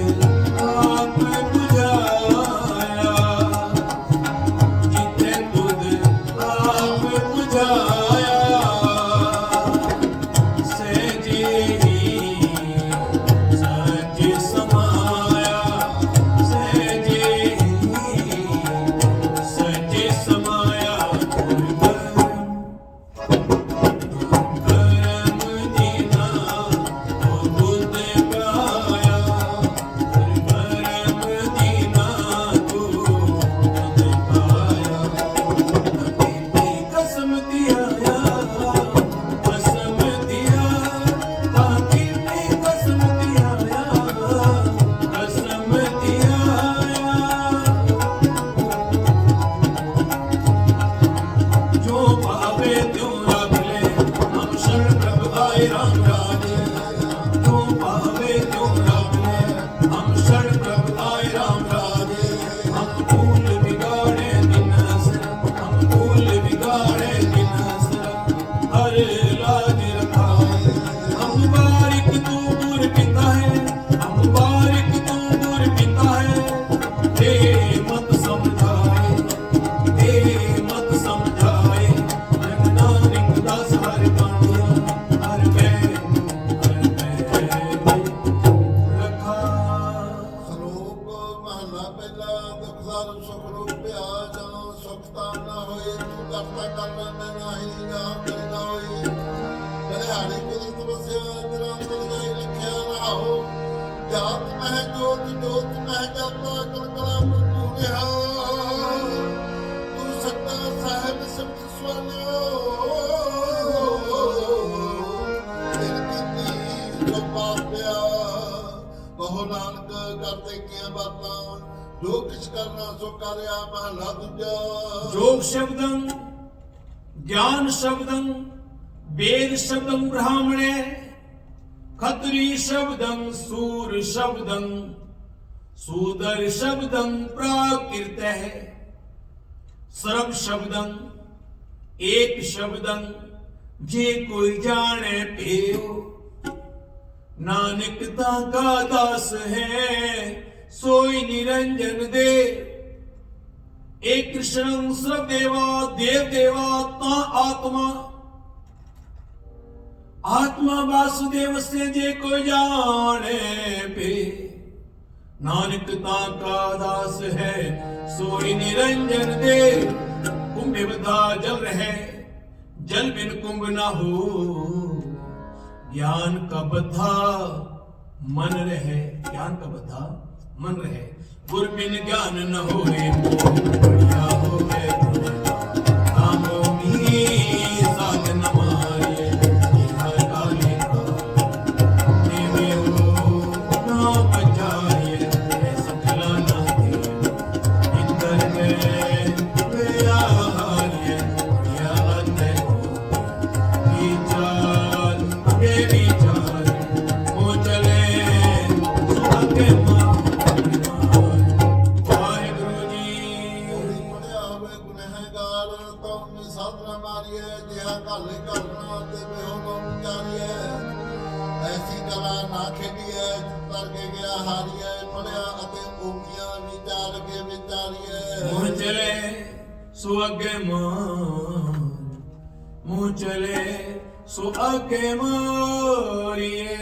आप बुझाया, जिते तुझ आप बुझाया। सहजे ही सच समाया, सहजे ही सच समाया। करम दीना वो दूध पाया, करम दीना तू दूध पाया। तेरी कसम दिया कसम दिया, बाकी ने कसम दिया कसम दिया। जो पावे त्यों रख ले, हम शरण प्रभु आए राम राजे। जो पावे त्यों रख ले, हम शरण प्रभु आए राम राजे। हम भूल बिगाड़े दिन से, हम भूल बिगाड़े दिन से, हर लाज रखाए। हम बारिक तू दूर पिता है, हम बारिक तू दूर पिता है। दे मत समझाए, दे मत समझाए। नानक दास हर पानिया, हर पै रखा। ਸ਼ਲੋਕ ਮਹਲਾ ਪਹਿਲਾ। ਦੁਖ ਦਾਰੂ ਸੁਖ ਰੂਪਿਆ, ਜਦੋਂ ਸੁਖ ਤਾਂ ਨਾ ਹੋਏ ਤੂੰ ਕਰਤਾ ਕਰਨਾ ਮੈਂ ਨਾਹੀ ਨਾ ਕਰਨਾ ਹੋਈ। ਬਲਿਹਾਰੀ ਕੁਦਰਤ ਵਸਿਆ ਤੇਰਾ ਅੰਦਰ ਜਾਈ ਰੱਖਿਆ ਰਹਾਓ। ਜਾਤ ਮਹਿ ਜੋਤ ਜੋਤ ਮਹਿ ਜਾਤਾ ਕਲਕਲਾ ਪ੍ਰਭੂ ਰਿਹਾ। ਤੂੰ ਸੱਤਾ ਸਾਹਿਬ ਸਿਮਟ ਸਵਾਲਿਓ, ਫਿਰ ਕੀਤੀ ਜੋ ਪਾਪਿਆ। ਬਹੁ ਨਾਨਕ ਕਰਦੇ ਕੀਆਂ ਬਾਤਾਂ, ਜੋ ਕਿਛ ਕਰਨਾ ਸੋ ਕਰਿਆ। ਮਹਲਾ ਦੂਜਾ। योग शब्दं ज्ञान शब्दं वेद शब्दं ब्राह्मणे, खत्री शब्दं सूर शब्दं सूदर शब्दं प्राकृतः। सर्व शब्दं एक शब्दं जे कोई जाने पेयो। नानक ताका दास है सोई निरंजन दे। एक कृष्णं सर्व देवा देव देवा ता आत्मा, आत्मा वासुदेव से जे कोई जाने पे। नानक ताका दास है सोई निरंजन दे। कुंभ बधा जल रहे, जल बिन कुंभ ना हो। ज्ञान का बद्धा मन रहे, ज्ञान का बद्धा मन रहे। गुर बिन ज्ञान न होए, बढ़िया होवे कामों मी साधन मारे। हर काले का देवे हो ना बचाए। सो अगे मान मुँह चले सो आगे मारिए।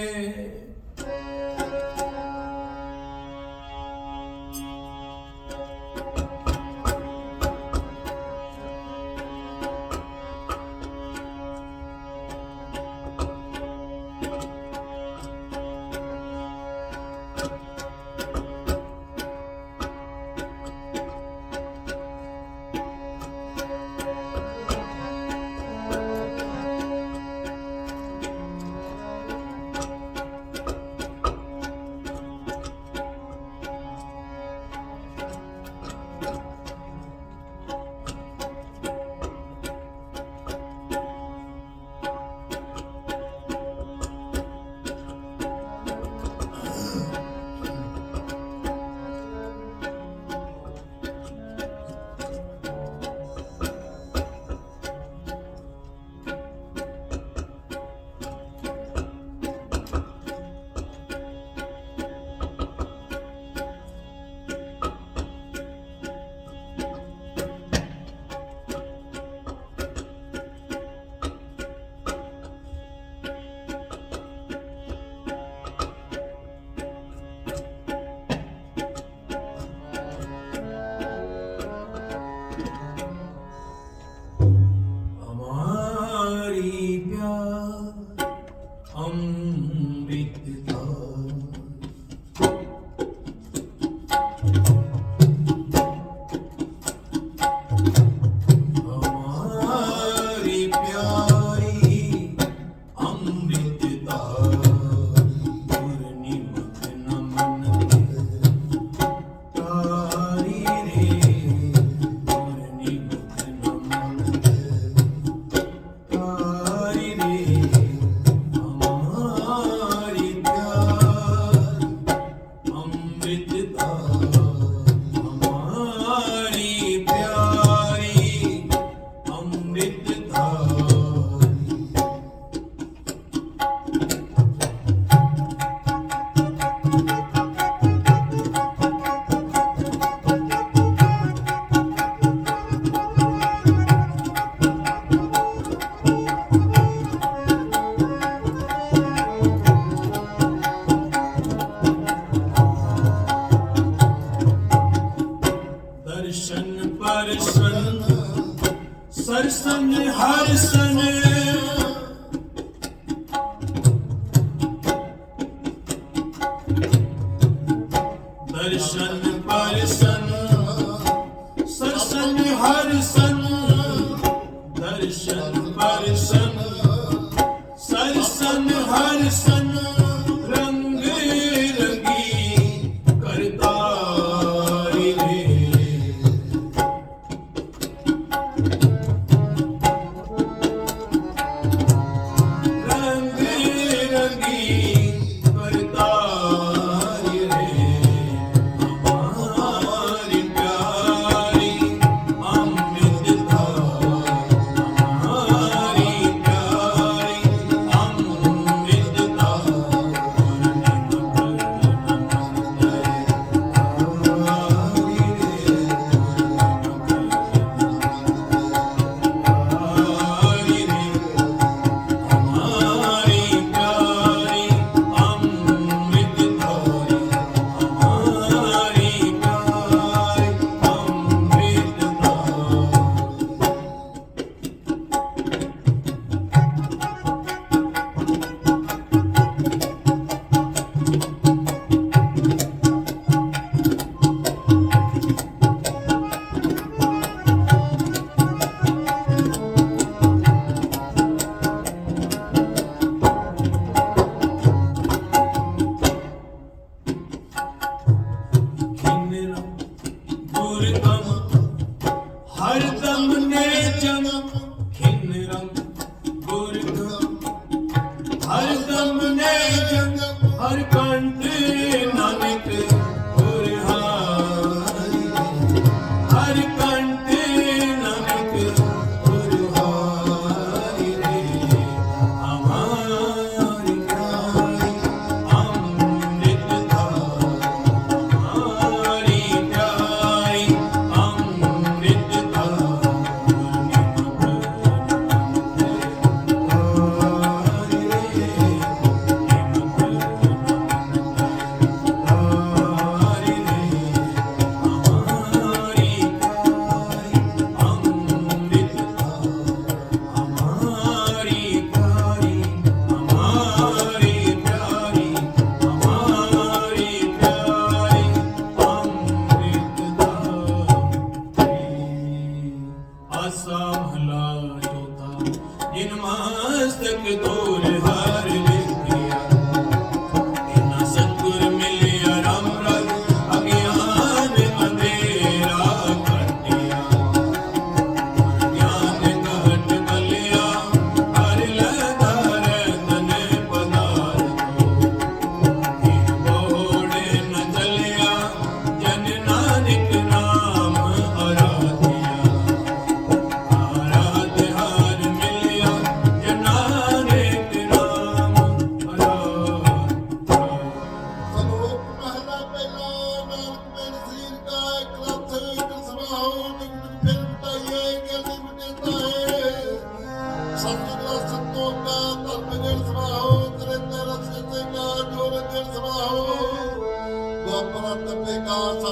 सरसन हरसन दर्शन परसन सरसन हरसन दर्शन परसन सरसन हरसन रंग रंगी करतारी रे। हरदम ने जन्म खिन रंग गुरदम हरदम ने जन्म हर कंठ नानक उरहारी हर कंठ नानक उरहारी रे। हमारी प्यारी अमृत धारा हमारी प्यारी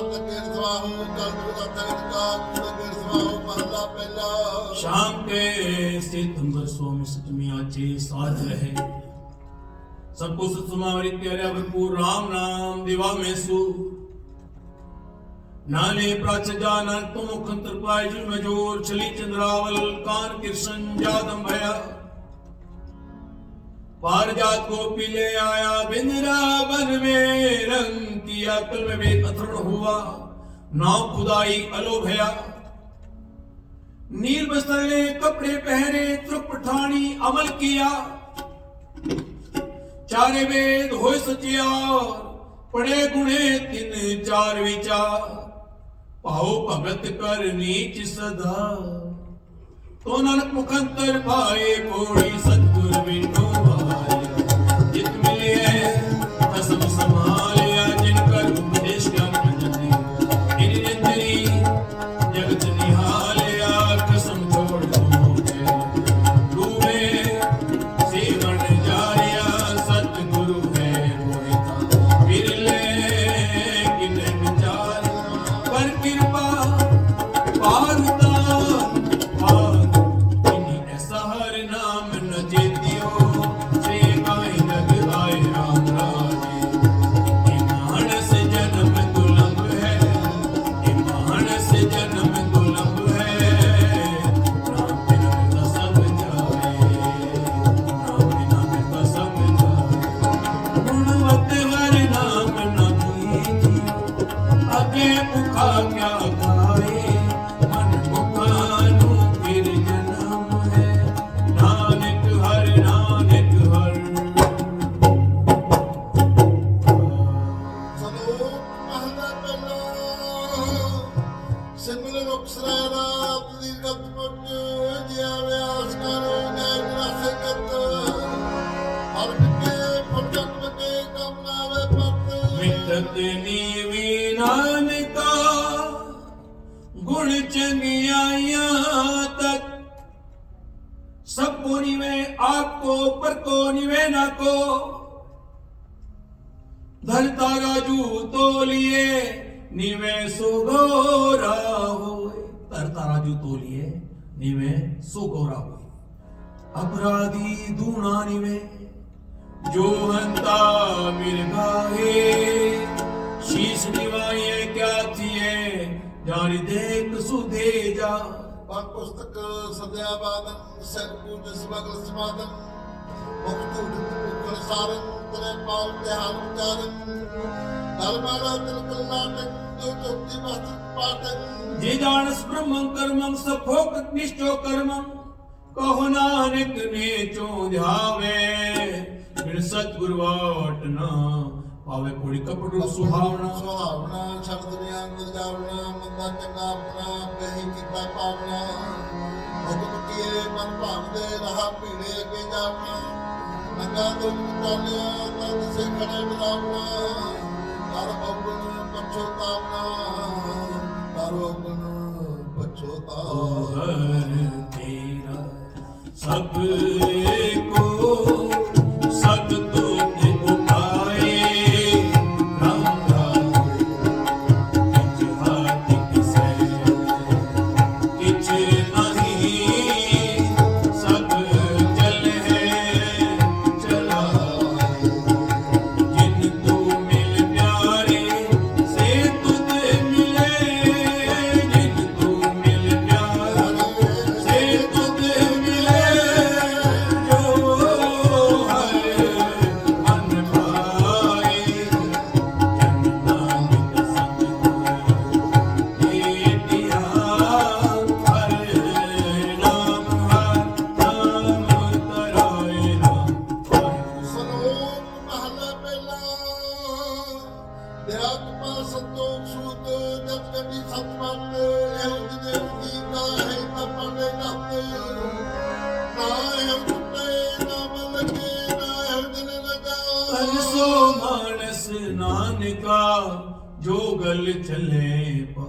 ਸਤ ਗੇੜ ਸਵਾਹੋ ਕਲਯੁਗ ਦਾ ਤਖਤ ਕਾ ਕੂੜ ਗੇੜ ਸਵਾਹੋ ਮਹਲਾ ਪਹਿਲਾ। शाम के सितंबर स्वामी सतमी आचे साथ रहे सबको सतसमावरी प्यारा भरपूर राम नाम दिवा में सु नाने प्राच जानन तुम मुखंतर पाय जुल मजोर चली चंद्रावल कान कृष्ण जादम भया पारजात को पीले आया बिंदरा बन में रंग किया कल में वेद अथर्वण हुआ नाव खुदाई अलो भया नील बस्तर ले कपड़े पहने त्रुप पठानी अमल किया चारे वेद होए सचिया पड़े गुणे तिन चार विचार पाओ भगत कर नीच सदा तो नानक मुखंतर भाए पौड़ी सतगुर विनो जित मिले कसम संभालिया जिनकर उपदेश क्या पंजती इन निंदरी जगत निहालिया कसम छोड़ दो डूबे सेवन जारिया सतगुरु है मोहे था बिरले किन विचार पर कृपा पारुता नानका गुण चंगियाइया तक सबको निवे आपको पर को निवे ना को धरता राजू तो लिए निवे सुगोरा होए धरता राजू तो लिए निवे सुगोरा होए अपराधी दूना निवे जो हंता मिर्गाए शीश निवाए क्या थिए जानी देख सुधे जा ਪਰ ਪੁਸਤਕ ਸਦਿਆ ਬਾਦਨ ਸੈਨ ਪੂਜ ਸਮਗਲ ਸਮਾਦਨ ਮੁਖ ਝੂਠ ਮੁਖਲ ਸਾਰਨ ਤਰੇ ਪਾਲ ਧਿਆਨ ਵਿਚਾਰਨ ਧਰਮਾਲਾ ਤਿਲਕਲ ਨਾਟਕ ਜੋ ਚੋਤੀ ਵਸਤ ਪਾਟਕ जे जानस ब्रह्मं कर्मं सफोक निश्चो कर्मं कहो नानक ने चो ध्यावे बिन सतगुरु वाट ना पावे कोड़ी कपड़ू सुहावना ਸੁਹਾਵਣਾ ਸ਼ਬਦ ਨਿਆਂਦਰ ਜਾਵਣਾ ਮੰਦਾ ਚੰਗਾ ਆਪਣਾ ਕਹੀ ਕੀਤਾ ਪਾਵਣਾ ਹੁਕਮ ਕੀਏ ਮਨ ਭਾਵਦੇ ਰਹਾ ਭੀੜੇ ਅੱਗੇ ਜਾਵਣਾ ਨੰਗਾ ਦੁੱਖ ਚਾਲਿਆ ਤਦ ਸੇ ਖੜੇ ਬਲਾਵਣਾ ਕਰ ਔਗਣ ਪਛੋਤਾਵਣਾ ਕਰ ਔਗਣ ਪਛੋਤਾਵਣਾ तेरा सब को सब तो सो मानस नानका जो गल चले पा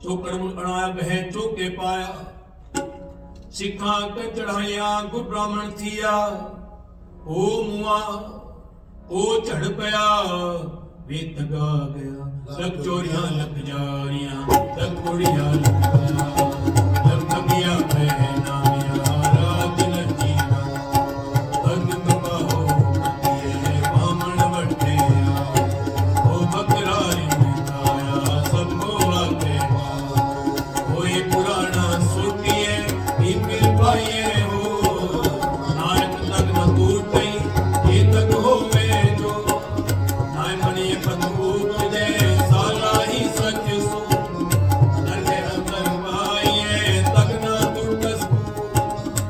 चौकड़ अणाया बह चौके पाया सिखा के चढ़ाया गुर ब्राह्मण थिया ओ मुआ ओ चढ़ पया वे तगा गया लग चोरियां लग जारियां लग कुड़ियां लग ठगिया बहना यारा दिल जीना लग तबाहो कतिए बामण बटे ओ बकरारी में आया सबको आते कोई पुराना सुटिए इपिल पाइए हो नारक तक न टूटे ये तक हो में जो नाय मनी पतूत दे साला ही सच सो नरके अंदर पाइए तक ना टूटस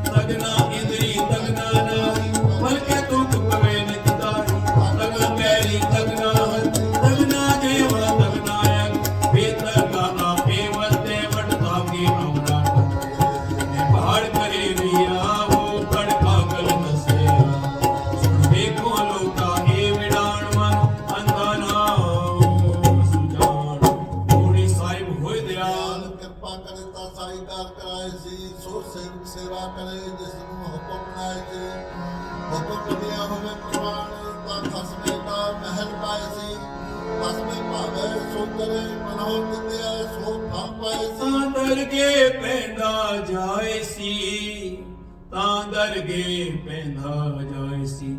तक ना इंद्री तक ना नारी बल्कि टूट पवे नितारी तक ना पैरी तक ना हथ तक ना देवा तक नायक बेतर का आपे वस्ते वटता के अवरा ने पहाड़ करे रिया वो कड़ पागल नसे सुन देखो लोका ए विडाण मन अंधाना सुजान पूरी साहिब होए दयाल ਕਿਰਪਾ ਕਰੇ ਤਾਂ ਸਾਈਕਾਰ ਕਰਾਏ ਸੀ ਸੋ ਸੇਵਕ ਸੇਵਾ ਕਰੇ ਜਿਸ ਨੂੰ ਹੁਕਮ ਬਣਾਏ ਸੀ ਹੁਕਮ ਬਣਿਆ ਹੋਵੇ ਪ੍ਰਮਾਣ ਤਾਂ ਖਸਮੇ ਦਾ ਮਹਿਲ ਪਾਏ ਸੀ ਖਸਮੇ ਭਾਵੇ ਸੋ ਕਰੇ ਮਨੋ ਦਿੱਤਿਆ ਸੋ ਫਲ ਪਾਏ ਸੀ ਤਾਂ ਦਰਗੇ ਪੈਂਦਾ ਜਾਏ ਸੀ ਤਾਂ ਦਰਗੇ ਪੈਂਦਾ ਜਾਏ ਸੀ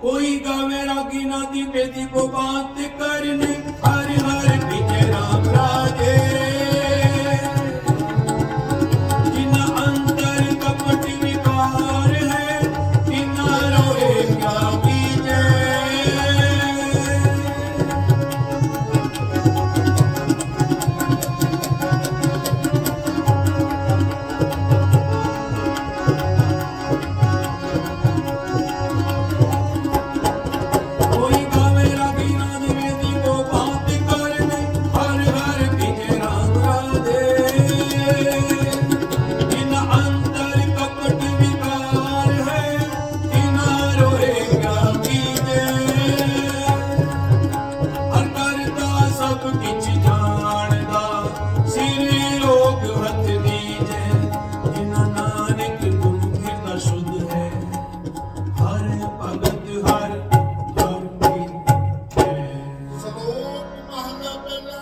ਕੋਈ ਗਾਵੇ ਰਾਗੀ ਨਾ ਦੀ ਬੇਦੀ ਕੋ ਬਾਤ ਕਰਨੇ ਹਰ ਹਰ ਵਿਜੇ ਰਾਮ ਰਾਜੇ ਜਿਨਾ ਅੰਦਰ ਕਪਟ ਵਿਕਾਰ ਹੈ ਤਿਨਾ ਰੋਏ ਕਿਆ ਕੀਜੇ कोई गावे रागी ना निवेदी को बात करने हर हर विजय राम राधे इन अंतर कपट विकार है तिना रोए क्या कीजे हर करता सब किछ जानदा सिरे लोग हथ दीजे जिना नानक गुण कीर्ता शुद्ध है हर भगत हर ਸਲੋਕ ਮਹਲਾ ਪਹਿਲਾ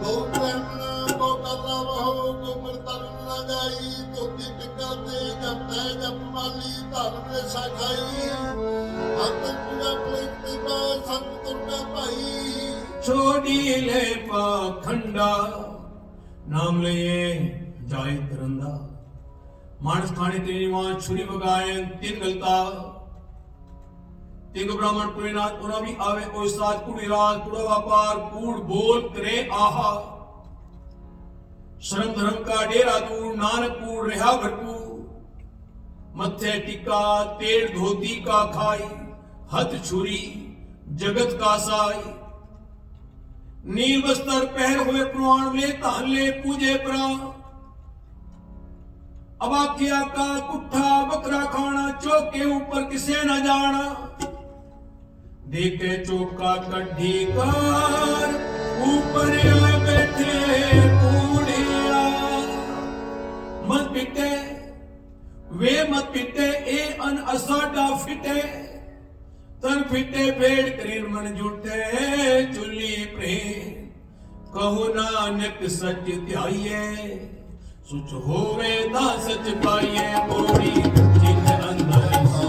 ਗੋ ਕਰਨਾ ਗੋ ਕਰਨਾ ਵਹੋ ਗੋ ਮਰਤਨ ਨਾ ਜਾਈ ਤੋਤੀ ਟਿਕਾ ਤੇ ਜਪੈ ਜਪ ਮਾਲੀ ਧਰਮ ਦੇ ਸਾਖਾਈ ਅੰਤਰ ਪੂਰਾ ਪ੍ਰੇਮ ਬਾ ਸੰਤ ਤੁਰਕਾ ਭਾਈ छोड़ी ले पाखंडा नाम लिए जाए तरंदा मानस खाने तेरी वहां छुरी बगाए तीन गलता तीन ब्राह्मण पुरीनाथ उन्हें भी आवे कोई साथ कुड़ी रात कुड़ा व्यापार कूड़ बोल करे आहा शर्म धर्म का डेरा दूर नानक कूड़ रहा भरपूर मत्थे टिका तेड़ धोती का खाई हथ छुरी जगत का साई नील बस्तर पहर हुए प्रमाण ले तान ले पूजे प्रा अबाकिया का कुट्ठा बकरा खाना चौके ऊपर किसे न जाना देखे चौका कड्ढी कार ऊपर आए बैठे कूड़िया मत पिटे वे मत पिटे ए अन असाडा फिटे तन फिटे पेड़ करीर मन जुटे चुली प्रेम कहो नानक सच ध्याइए सुच होवे ता सच पाइए मोरी जिन अंदर सो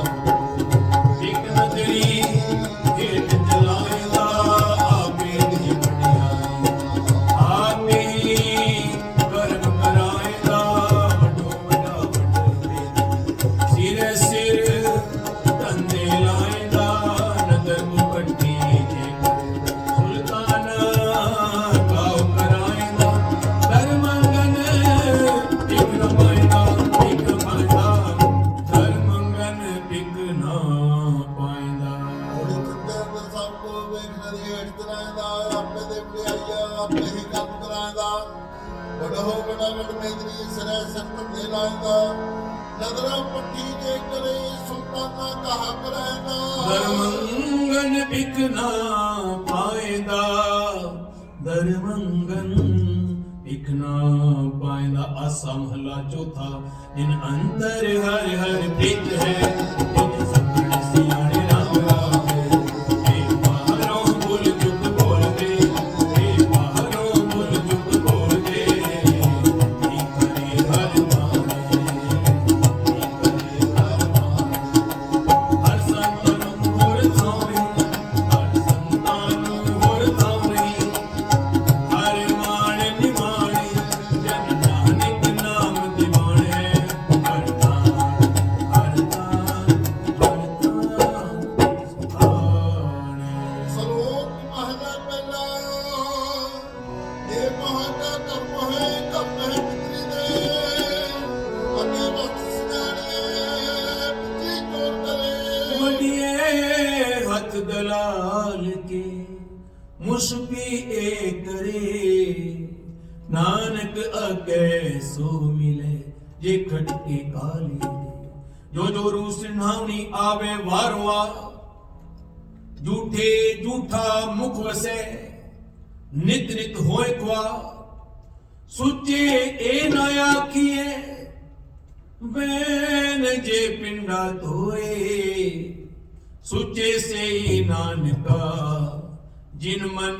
एक नजरी हेठ चलाएगा आपे दी बढ़िया आपे ही कर्म कराएगा वडो वडा वडे सिर सिर कंधे लाएगा नगर मुकट्टी जे सुल्ताना गाँव कराएगा धर्मंगन टिक न पाएगा टिक पाएगा धर्मंगन टिक न पाएगा ਹੋਲੀ ਚਿੱਤੇ ਅੰਦਰ ਸਭ ਕੋ ਵੇਖਣ ਦੀ ਹੇਠ ਤਰਾਂਦਾ ਆਪੇ ਦੇ ਵਡਿਆਈਆ ਆਪੇ ਹੀ ਕੰਮ ਕਰਾਂਦਾ ਵੱਡਾ ਹੋ ਵੱਡਾ ਵੱਡ ਮੇਦਰੀ ਸਿਰੇ ਸਿਰ ਤੇ ਲਾਂਦਾ ਨਜ਼ਰਾਂ ਪੱਟੀ ਜੇ ਕਰੇ ਸੁਲਤਾਨਾ ਕਹਾ ਕਰਾਂਦਾ धर्मंगन टिक न पाएगा धर्मंगन टिक न पाएगा आसा महला चौथा इन अंतर हर हर प्रीत है जिन सगुण सियाणे राम राम है। हे ए करे, नानक अगे सो मिले जे खटके काले दे। जो जो रूस नावनी आवे वारवा, झूठे झूठा मुख वसे, नित नित होए क्वा, सुचे ए ना आखिए, बैन जे पिंडा धोए, सुचे से ही नानका, जिन मन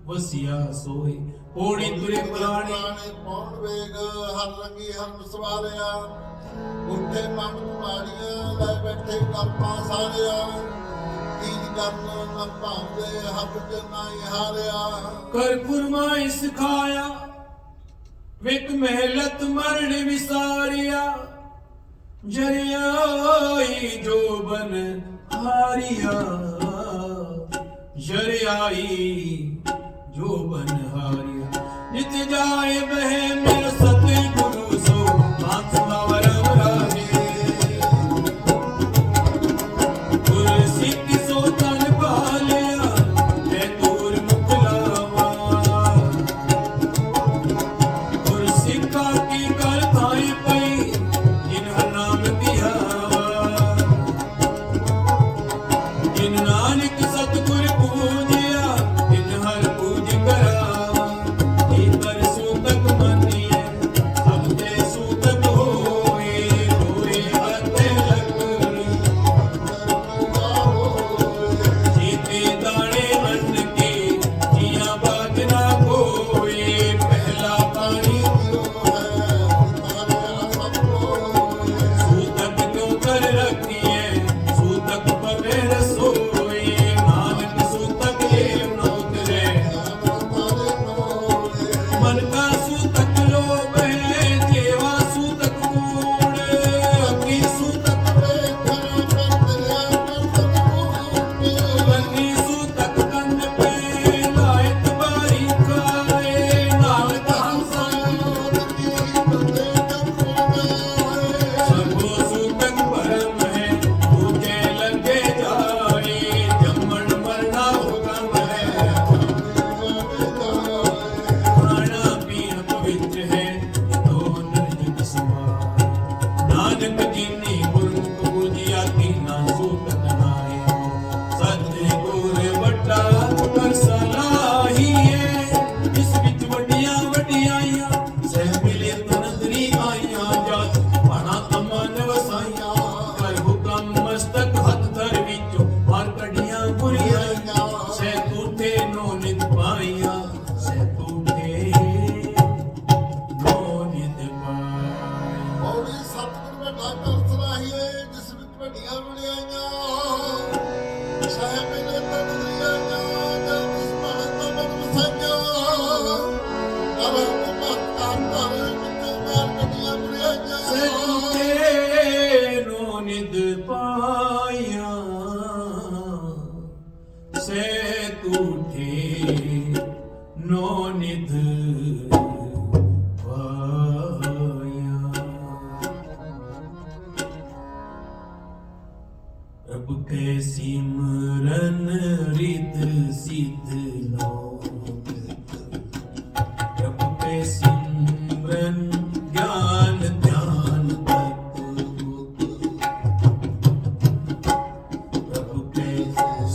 वसिया सोए। पौड़ी तुरे पुराणे पौड़ वेग हर लगी हर सवारिया, ਉੱਠੇ ਮਨ ਕੁਮਾਰੀਆਂ ਲੈ ਬੈਠੇ ਕਲਪਾਂ ਸਾਰਿਆ, ਕੀਜ ਕਰਨ ਨ ਭਾਉਂਦੇ ਹੱਥ ਚ ਨਾਈ ਹਾਰਿਆ। ਕਰ ਫਰਮਾਇ ਸਿਖਾਇਆ, ਵਿਕ ਮਹਿਲਤ ਮਰਨ ਵਿਸਾਰਿਆ, ਜਰਿਆਈ ਜੋ ਬਨ ਹਾਰਿਆ, ਜਰਿਆਈ ਜੋ ਬਨ ਹਾਰਿਆ। ਨਿਤ ਜਾਏ ਬਹਿ ਮੇਰਾ ਸਤਿਗੁਰੂ ਸੋ ਬਾਤ ਵਰਮ ਰਾਜੇ, ਗੁਰ ਸਿੱਖ ਸੋ ਤਨ ਪਾਲਿਆ, ਮੈਂ ਦੂਰ ਮੁਖ ਲਾਵਾ। ਗੁਰ ਸਿੱਖਾ ਕੀ ਕਰ ਥਾਏ ਪਈ, ਜਿਨ ਹਰ ਨਾਮ ਧਿਆਵਾ। ਜਿਨ ਨਾਨਕ ਸਤਿਗੁਰ ਪੂਜਿਆ, ਤਿਨ ਹਰ ਪੂਜ ਕਰਾਵਾ। ਇਹ ਕਰ ਸੂਤਕ ਮੰਨੀਏ, ਸਭ ਤੇ ਸੂਤਕ ਹੋਏ, ਹੋਏ ਹੱਥੇ ਲੱਗਣੀ। ਜੀਤੇ ਦਾਣੇ ਮੰਨ ਕੇ, ਜੀਆਂ ਬਾਜ ਨਾ ਕੋਏ, ਪਹਿਲਾ ਪਾਣੀ ਸੂਤਕ ਕਿਉਂ ਕਰ ਰੱਖੀਏ, ਸੂਤਕ ਪਵੇ ਰਸੋਈ। ਨਾਨਕ ਸੂਤਕ ਏ ਨਾ ਉਤਰੇ, ਮਨ ਕਾ ਸੂਤਕ ਲੋਭ ਹੈ, ਜੇਵਾ ਸੂਤਕ ਕੂੜ। ਅੱਗੀ ਸੂਤਕ ਬੰਨੀ ਸੂਤਕ ਕੰਨ ਪੈ, ਲਾਇਤ ਬਾਰੀ ਖਾਏ। ਨਾਨਕ ਹੰਸਾ ਸਭੋ ਸੂਤਕ ਭਰਮ ਹੈ, ਦੂਜੇ ਲੱਗੇ ਜਾਏ। ਜੰਮਣ ਮਰਨਾ ਹੁਕਮ ਹੈ, ਖਾਣਾ ਪੀਣ ਪਵਿੱਤਰ ਹੈ, ਦੋ ਨਰਜਿਤ ਸਮਾਏ। ਨਾਨਕ ਜਿਨੀ ਗੁਰਮੁਖ ਬੁਝਿਆ, ਤੀਨਾ ਸੂਤਕ ਨਾਏ। ਸਤਿਗੁਰ ਵੱਡਾ ਕਰ ਸਲਾਹੀਏ, ਇਸ ਵਿੱਚ ਵੱਡੀਆਂ ਵਡਿਆਈਆਂ, ਸਹਿ ਮਿਲੇ ਤਨੰਦਰੀ ਆਈਆਂ। ਜਾਤ ਭਾਣਾ ਤਮਨ ਵਸਾਈਆਂ, ਕਰ ਹੁਕਮ ਮਸਤਕ ਹੱਥ ਧਰ ਵਿੱਚੋਂ, ਮਾਰ ਕੱਢੀਆਂ ਬੁਰੀਆਈਆਂ। ਸਹਿ ਤੂਠੇ ਨੋ ਨਿਤ ਪਾਈਆਂ, ਸਹਿ ਤੂਠੇ ਨੋ ਨਿਤ ਪਾਈਆਂ। ਪੌੜੀ ਸਤਿਗੁਰ ਵੱਡਾ ਕਰ ਸਲਾਹੀਏ, ਜਿਸ ਵਿੱਚ ਵੱਡੀਆਂ ਵਡਿਆਈਆਂ। ਸਹਿ ਮਿਲੇ ਤਨੰਦਰੀਆਂ, ਜਦ ਉਸ ਭਗਤ ਮਨ ਵਸਾਈਆਂ। ਕਰ ਹੁਕਮ ਧਰ ਵਿੱਚੋਂ, ਮਾਰ ਕੱਢੀਆਂ ਬੁਰੀਆਈਆਂ। ਸਹਿ ਤੂਠੇ ਨੋ ਨਿਤ ਪਾਈਆਂ, ਸਹਿ ਤੂਠੇ ਨੋ ਨਿਤ ਪਾਈਆਂ। ਪ੍ਰਭ ਕੇ ਸਿਮਰਨ ਰਿਤ ਸਿਧ ਨੋ, ਪ੍ਰਭ ਕੇ ਸਿਮਰਨ ਗਿਆਨ ਧਿਆਨ ਤਤ ਮੁਖ। ਪ੍ਰਭ ਕੇ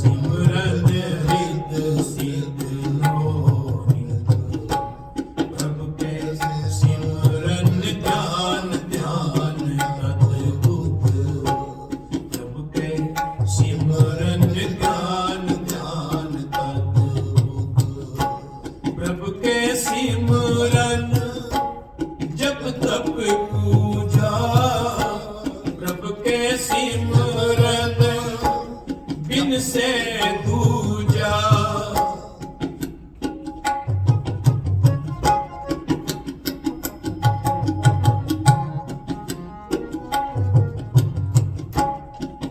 ਸਿਮਰਨ ਰਿਤ ਸਿਧ ਨੋ ਨਿਤ, ਪ੍ਰਭ ਕੇ ਸਿਮਰਨ ਗਿਆਨ ਧਿਆਨ ਤਤ ਮੁਖ। ਪ੍ਰਭ ਕੇ ਸਿਮਰਨ ਗਿਆਨ ਧਿਆਨ ਤਤ ਮੁਖ। ਪ੍ਰਭ ਕੇ ਸਿਮਰਨ ਜਪ ਤਪ ਪੂਜਾ, ਪ੍ਰਭ ਕੇ ਸਿਮਰਨ ਬਿਨ ਸੇ ਦੂਜਾ।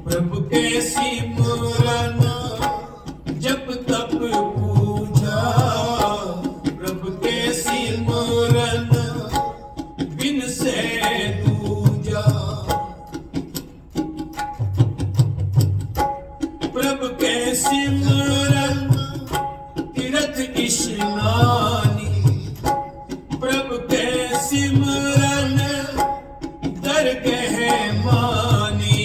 ਪ੍ਰਭ ਕੇ ਸਿਮਰਨ ਜਪ ਤਪ ਪੂਜਾ, ਪ੍ਰਭ ਕੇ ਸਿਮਰਨ नानी प्रभु के सिमरन दरगह मानी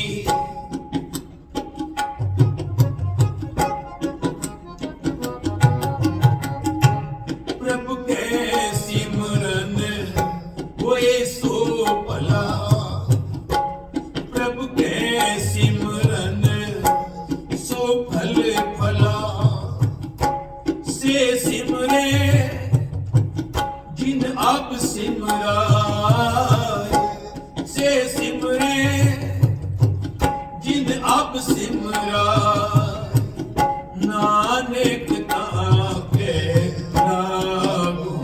प्रभु के सिमरन होए सो भला प्रभु के सिमरन सो फल फला से सिमरे जिन आप सिमराए से सिमरे जिन आप सिमराए नानक ताके रागो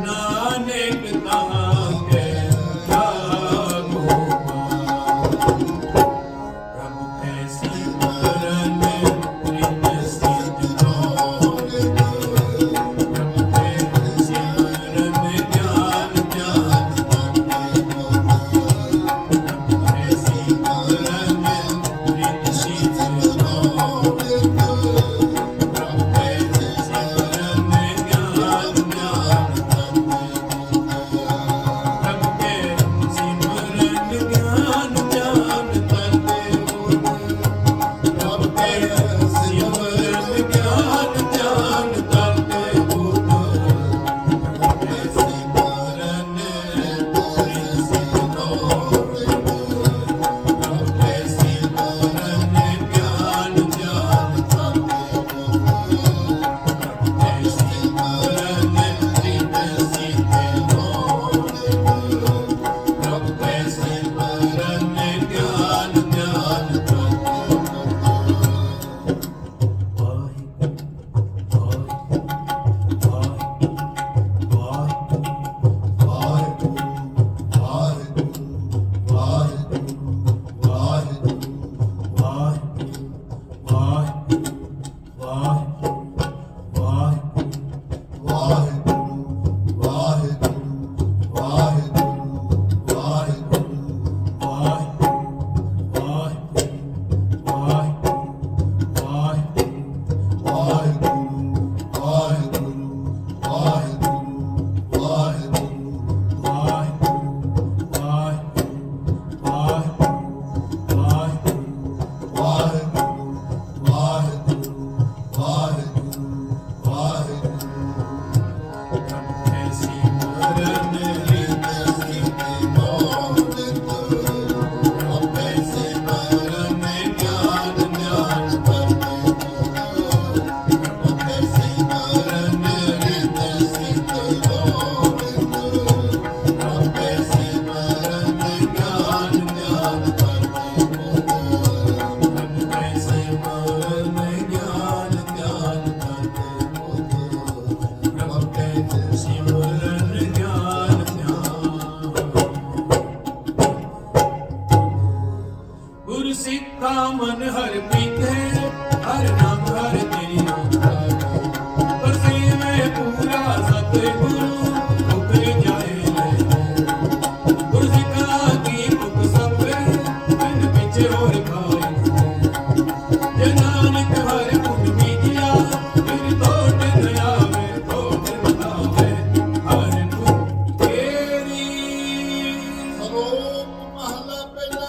नानक ताके रागो प्रभु के सिमरन प्रीत सिद्धो प्रभु के सिमरन ज्ञान ज्ञान प्रभु के सिमरन प्रीत सिद्धो प्रभु के सिमरन ज्ञान ज्ञान प्रभु के सिमरन ज्ञान ज्ञान करते हो प्रभु के सिमरन ज्ञान ज्ञान करते हो प्रभु के सिमरन प्रीत सिद्धो प्रभु के सिमरन ज्ञान ज्ञान करते हो प्रभु के सिमरन प्रीत सिद्धो प्रभु के सिमरन ज्ञान ज्ञान करते गुरु सिक्खा मन हर प्रीत है हर नाम हर तेरी बसे में पूरा सतगुरु उतर जाए गुरु सिक्खा की मुख सब बिन पीछे और खाए जे नानक हर गुण बीजिया फिर तोड़ न आवे तोड़ न आवे हर गुण तेरी ਸਲੋਕ ਮਹਲਾ ਪਹਿਲਾ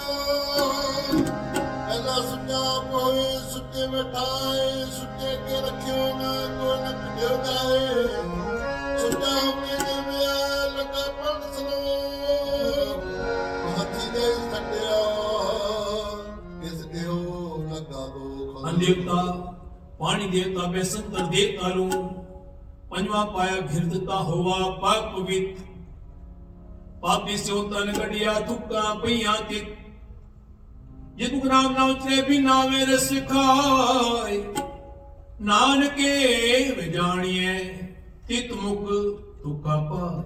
ਪਹਿਲਾ ਸੁਝਾ ਹੋਏ ਸੁੱਤੇ ਬਿਠਾਏ ਸੁੱਤੇ ਕੇ ਰੱਖਿਓ ਨਾ ਕੋਈ ਨ ਪਿਓ ਗਾਏ ਸੁਝਾ ਹੋ ਕੇ ਜਿਵੇਂ ਲੱਗਾ ਪੜ ਸਲੋਕ ਹਾਥੀ ਦੇ ਛੱਡਿਆ ਕਿਸ ਦਿਓ ਲੱਗਾ ਦੋਖ अन्न देवता पानी देवता बेसंतर देवता लू पंजवा पाया घिरदता होवा पाक पवित्र पापी से तन कटिया तुक्का पईया तित जे तुक नाम ना उतरे भी नावे रस खाए नानके वे जानिए तित मुक तुक्का पाए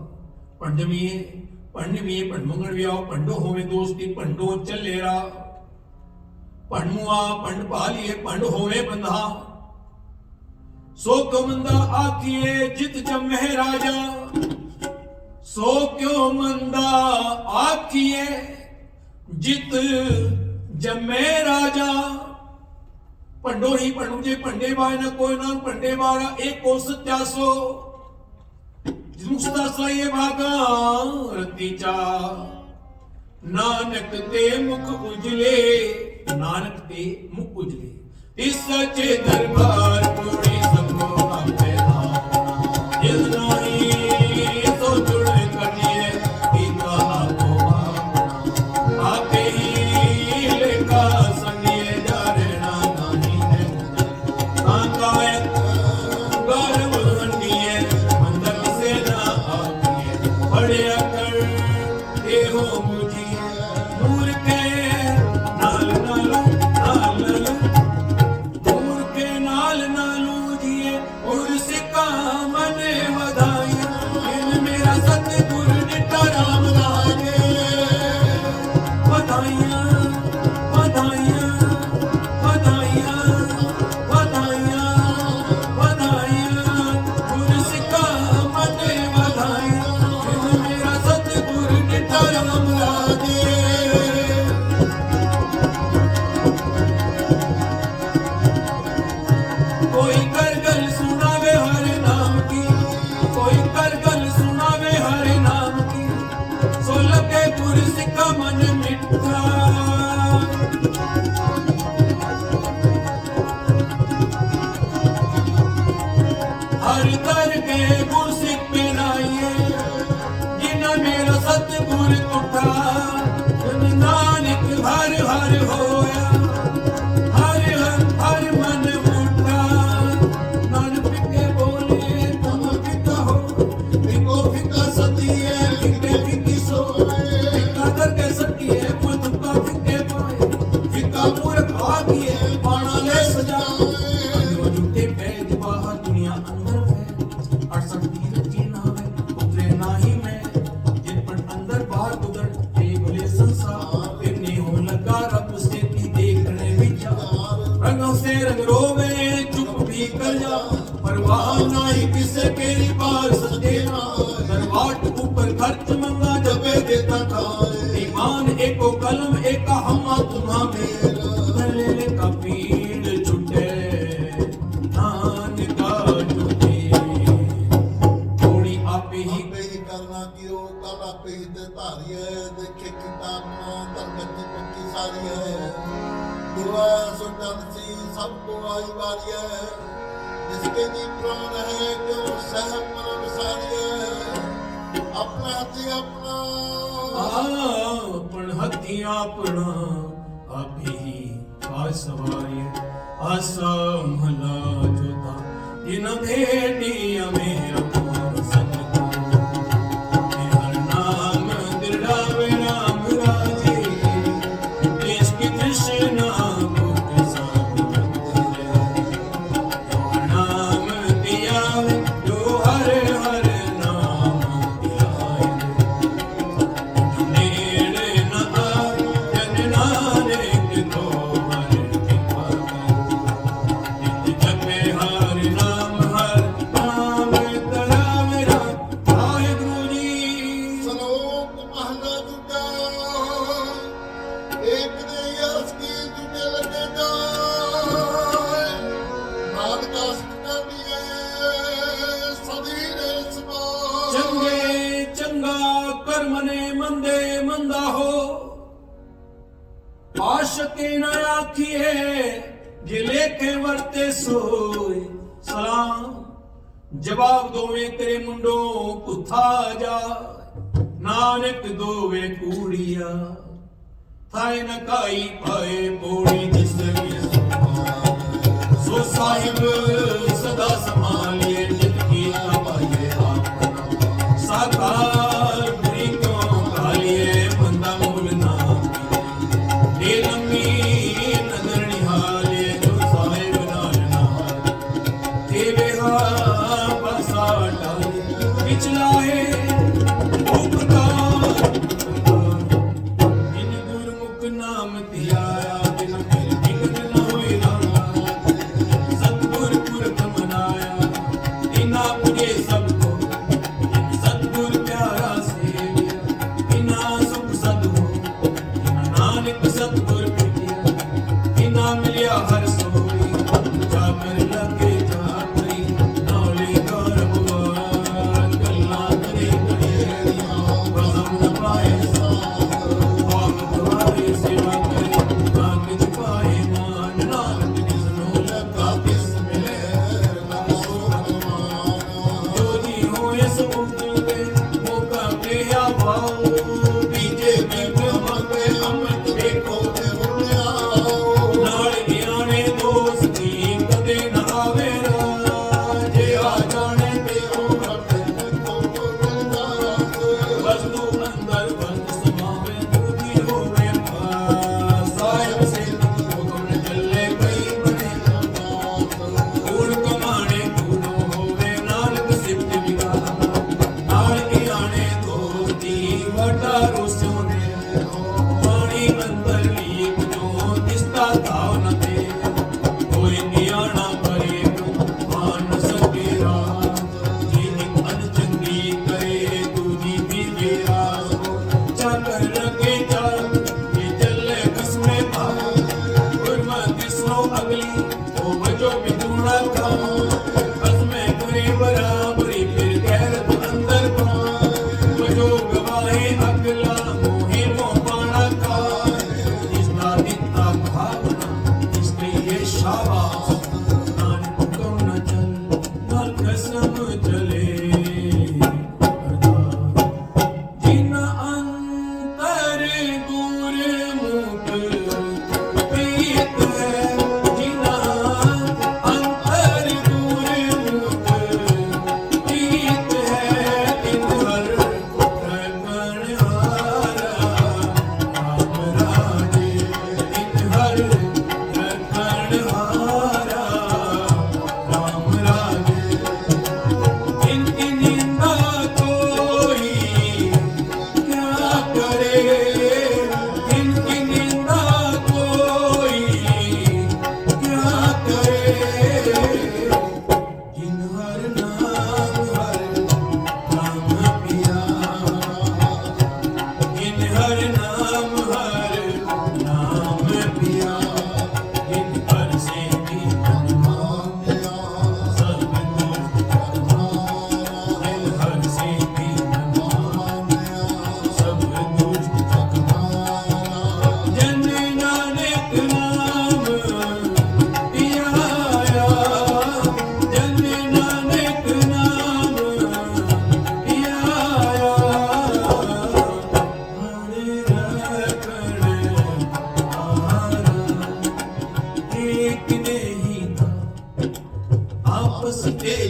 पंडमीए पंडमंगण व्याव पंडो होवे दोस्ती पंडो चलेरा पंडमुआ पंड पालिए पंड होवे बंधा सो कमंदा आखिए जित जमे राजा सो क्यों मंदा आखिए जित जमे राजा ਭੰਡੋ ਹੀ ਭੰਡੂ ਜੇ ਭੰਡੇ ਵਾਏ ਨਾ ਕੋਈ ਨਾ ਭੰਡੇ ਵਾਰਾ ਏਕੋ ਸੱਚਾ ਸੋ ਮੁਸਤਾ ਸਲਾਈਏ ਭਾਗਾ ਰਤੀ ਚਾ ਨਾਨਕ ਤੇ ਮੁਖ ਉਜਲੇ ਨਾਨਕ ਤੇ ਮੁਖ ਉਜਲੇ ਇਸ ਸੱਚੇ ਦਰਬਾਰ ਕੋੜੇ ਸਭੋ ਆਪੇ ਆਪਣਾ ਜਿਸ ਨਾਹੀ ਸੋ ਜੁੜ ਕਰੀਏ ਕੀਤਾ ਆਪੋ ਆਪਣਾ ਆਪੇ ਹੀ ਲੇਖਾ ਸੰਗੇ ਜਾਰਣਾ ਨਾਹੀ ਹੈ ਤਾਂ ਕਾਇਕ ਗਰਵ ਹੰਡੀਏ ਅੰਦਰ ਕਿਸੇ ਨਾ ਆਪੀਏ ਪੜਿਆ ਕਰ ਇਹੋ ਮੁਝੀਏ ਨੂਰ ਕੇ ਨਾਲ ਨਾਲੋਂ ਨੂਰ ਕੇ ਨਾਲ ਨਾਲੋਂ ਜੀਏ ਔਰ ਸਿੱਕਾ ਮਨੇ ਵਧਾਈਆਂ ਇਨ ਮੇਰਾ ਸਤਿਗੁਰ ਨਿੱਠਾ ਰਾਮ ਰਾਜੇ ਵਧਾਈਆਂ ਵਧਾਈਆਂ ਵਧਾਈਆਂ ਵਧਾਈਆਂ ਵਧਾਈਆਂ ਗੁਰ ਸਿੱਕਾ ਮਨੇ ਵਧਾਈਆਂ ਇਨ ਮੇਰਾ ਸਤਿਗੁਰ ਨਿੱਠਾ ਰਾਮ ਰਾਜੇ कोई कर गल सुनावे हरे नाम की कोई कर गल सुनावे हरे नाम की सो लगे गुर सिक्का मन मिठा हर कर के गुर सिख पहनाइए जिन्ना मेरा सतगुर टूटा नानक हर हर होया हर हर हर मन उठा नानक फिके बोले तुम फिका हो फिको फिका सतिए फिके फिकी सोए फिका करके सतिए मुझ तुका फिके पाए फिका मूर्ख भागिए पाना ले सजाए जो झूठे पैद बाहर दुनिया अंदर है 68 तीर ना है उतरे ना ही मैं जिन पर अंदर बाहर गुजर ये भले संसार फिरने हो लगा रब से की देखने विचार रंगों से रंग रोवे चुप भी कर जा परवाह नहीं किसे केरी पार सके ना दरवाट ऊपर खर्च मंगा जबे देता था ईमान एको कलम एका हमा तुम्हा में गले का पीड़ छुटे नान का छुटे थोड़ी आपे ही ਆਪੇ ਹੀ ਕਰਨਾ ਕਿ ਉਹ ਕੱਲ ਆਪੇ ਹੀ ਤੇ ਧਾਰੀਏ ਦੇਖੇ ਕਿਤਾਬ ਨਾ ਧਰਮਤੀ ਪੱਕੀ ਸਾਰੀ ਹੈ ਦੁਆ ਸੁਣਨ ਸੀ ਸਭ ਕੋ ਆਈ ਵਾਰੀ ਹੈ ਜਿਸਕੇ ਦੀ ਪ੍ਰਾਨ ਹੈ ਕਿਉ ਸਹਿ ਮਨ ਵਿਸਾਰੀ ਹੈ ਆਪਣਾ ਤੇ ਆਪਣਾ ਆਪਣ ਹੱਥੀ ਆਪਣਾ ਆਪੇ ਹੀ ਆ ਸਵਾਰੀ ਆਸਾ ਮਹਲਾ ਜੋਤਾ ਜਿਨ ਭੇਟੀਆ ਮੇਰਾ ਪੂਰ ਸਤਿਗੁਰੂ ਹਰ ਨਾਮ ਦਿਰੜਾਵੇ ਰਾਮ ਰਾਜੇ ਦੇਸ਼ ਕੀ ਤ੍ਰਿਸ਼ਨਾ ਕੋ ਕਿਸਾਨ ਬੰਦੇ ਜੋ ਨਾਮ ਦਿਆ ਜੋ ਹਰ ਹਰ ਨਾਮ ਧਿਆਏ ਨੇੜੇ ਨਾ ਆਏ ਜਨ ਨਾਨਕ ਕੋ ਹਰ ਕਿਰਪਾ ਨਿਤ ਜਪੇ ਹਰ ਨਾਮ ਤਰਾ ਮੇਰਾ ਵਾਹਿਗੁਰੂ ਜੀ ਸਲੋਕ ਮਹਲਾ ਦੂਜਾ ਏਕ ਦੇ ਅਰਸ ਕੀ ਦੂਜੇ ਲੱਗੇ ਜਾਏ ਨਾਨਕ ਅਸਤਨਾ ਦੀਏ ਸਦੀ ਰੇ ਸਮਾਏ ਚੰਗੇ ਚੰਗਾ ਕਰਮ ਨੇ ਮੰਦੇ ਮੰਦਾ ਹੋ ਆਸ਼ਕੇ ਨਾ ਆਖੀਏ ਜੇ ਲੇਖੇ ਵਰਤੇ ਸੋਏ ਸਲਾਮ ਜਵਾਬ ਦੋਵੇਂ ਤੇਰੇ ਮੁੰਡੋਂ ਕੁੱਥਾ ਜਾ ਨਾਨਕ ਦੋਵੇਂ ਕੂੜੀਆ ਥਾਏ ਨ ਕਾਈ ਪਾਏ ਪੋੜੀ ਜਿਸ ਵੀ ਸੋ ਸਾਹਿਬ ਸਦਾ ਸੰਭਾਲੀਏ ਜਿਤ ਕੀ ਨਾ ਪਾਈਏ ਆਪਣਾ ਸਾਕਾਰ ਬੁਰੀ ਕਿਉਂ ਕਾਲੀਏ ਬੰਦਾ ਮੂਲ ਨਾ ਇਹ ਲੰਮੀ ਨਜ਼ਰ ਨਿਹਾਲੇ ਜੋ ਸਾਹਿਬ ਨਾਲ ਨਾ ਤੇਰੇ ਹਾ ਬਸਾ ਟਾਲੇ ਵਿਚਲਾ ਹੈ ਉਪਕਾਰ ਜਿਨ ਗੁਰਮੁਖ ਨਾਮ ਧਿਆਇਆ ਜਿਨ ਫਿਰ ਬਿਗਨ ਨਾ ਹੋਏ ਰਾਮ ਸਤਿਗੁਰ ਪੁਰਖ ਮਨਾਇਆ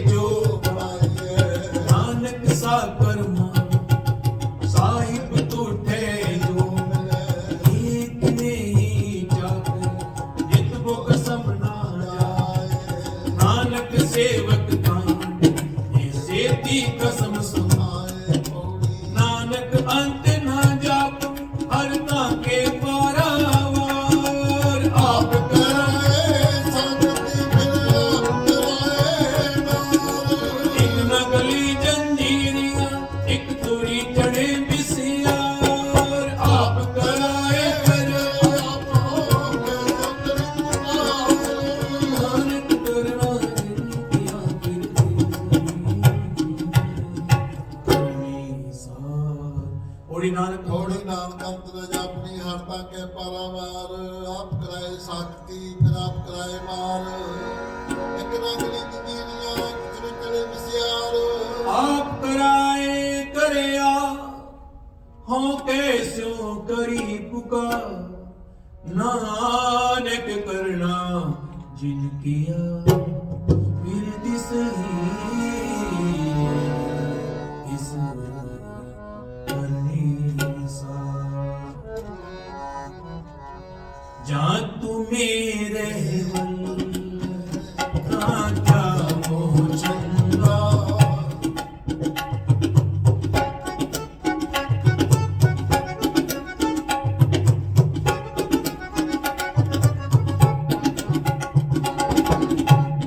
जो ਬਣਾਈਏ ਨਾਨਕ ਸਾ ਕਰਮਾ ਸਾਹਿਬ ਤੁਠੇ ਜੋ ਏਕ ਨਹੀਂ ਜਾਗ ਜਿਤ ਬੁਕ ਸਮਨਾ ਜਾਏ ਨਾਨਕ ਸੇਵਕ ਤਾਂ ਇਹ ਸੇਤੀ ਕਸਮ ਸਮਾਏ ਨਾਨਕ ਅੰਤ ਨਾ ਜਾਪ ਹਰ ਤਾਂ ਕੇ ਪਾਰਾਵਾਰ ਆਪ ਕਰਾਏ ਸੰਗਤੀ ਮਿਲਿਆ ਕਰਾਏ ਨਾਰ ਇੱਕ ਨਗਲੀ ਜੰਜੀਰੀਆਂ ਇੱਕ ਤੁਰੀ ਚੜੇ ਬਿਸਿਆਰ ਆਪ ਕਰਾਏ ਕਰ ਨਾਨਕ ਕਰਨਾ ਕੀਆ ਕਰਮੀ ਸਾਰ ਓੜੀ ਨਾਨਕ ਥੋੜੀ ਨਾਨਕ ਅੰਤਰ ਜਾਪਨੀ ਹਰਤਾ ਕੇ ਪਾਰਾਵਾਰ ਆਪ ਕਰਾਏ ਸਾਖਤੀ ਫਿਰ ਆਪ ਕਰਾਏ ਮਾਰ ਇੱਕ ਨਗਲੀ ਜੀਨੀਆਂ ਕਿਤਨੇ ਚੜੇ ਵਿਸਿਆਰ ਆਪ ਕਰਾਏ ਕਰਿਆ ਹੋਂ ਕੈਸਿਓ ਕਰੀ ਪੁਕਾਰ ਨਾਨਕ ਕਰਨਾ ਜਿਨ ਕੀਆ ਫਿਰ ਦਿਸ ਹੀ ਇਸ ਕਰਨੀ ਸਾਰ ਜਾਂ ਤੂੰ ਮੇਰੇ ਵੱਲ ਤਾਂ ਕਿਆ ਮੋਹ ਚੰਗਾ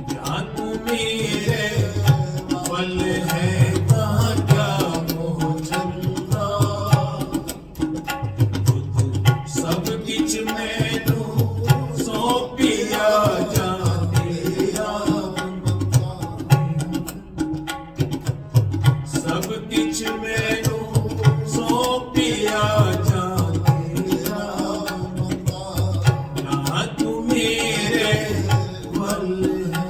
ਜਾਂ ਤੂੰ ਮੇਰੇ ਵੱਲ ਹੈ ਤਾਂ ਕਿਆ ਮੋਹ ਚੰਗਾ ਸਭ ਕਿਛ ਮੈਨੂੰ ਸੌਂਪਿਆ ਜਾਂ ਤੇਰਾ ਸਭ ਕਿਛ ਮੈਨੂੰ ਸੌਂਪਿਆ ਜਾਂ ਤੇਰਾ ਨਾ ਤੂੰ ਮੇਰੇ ਵੱਲ ਹੈ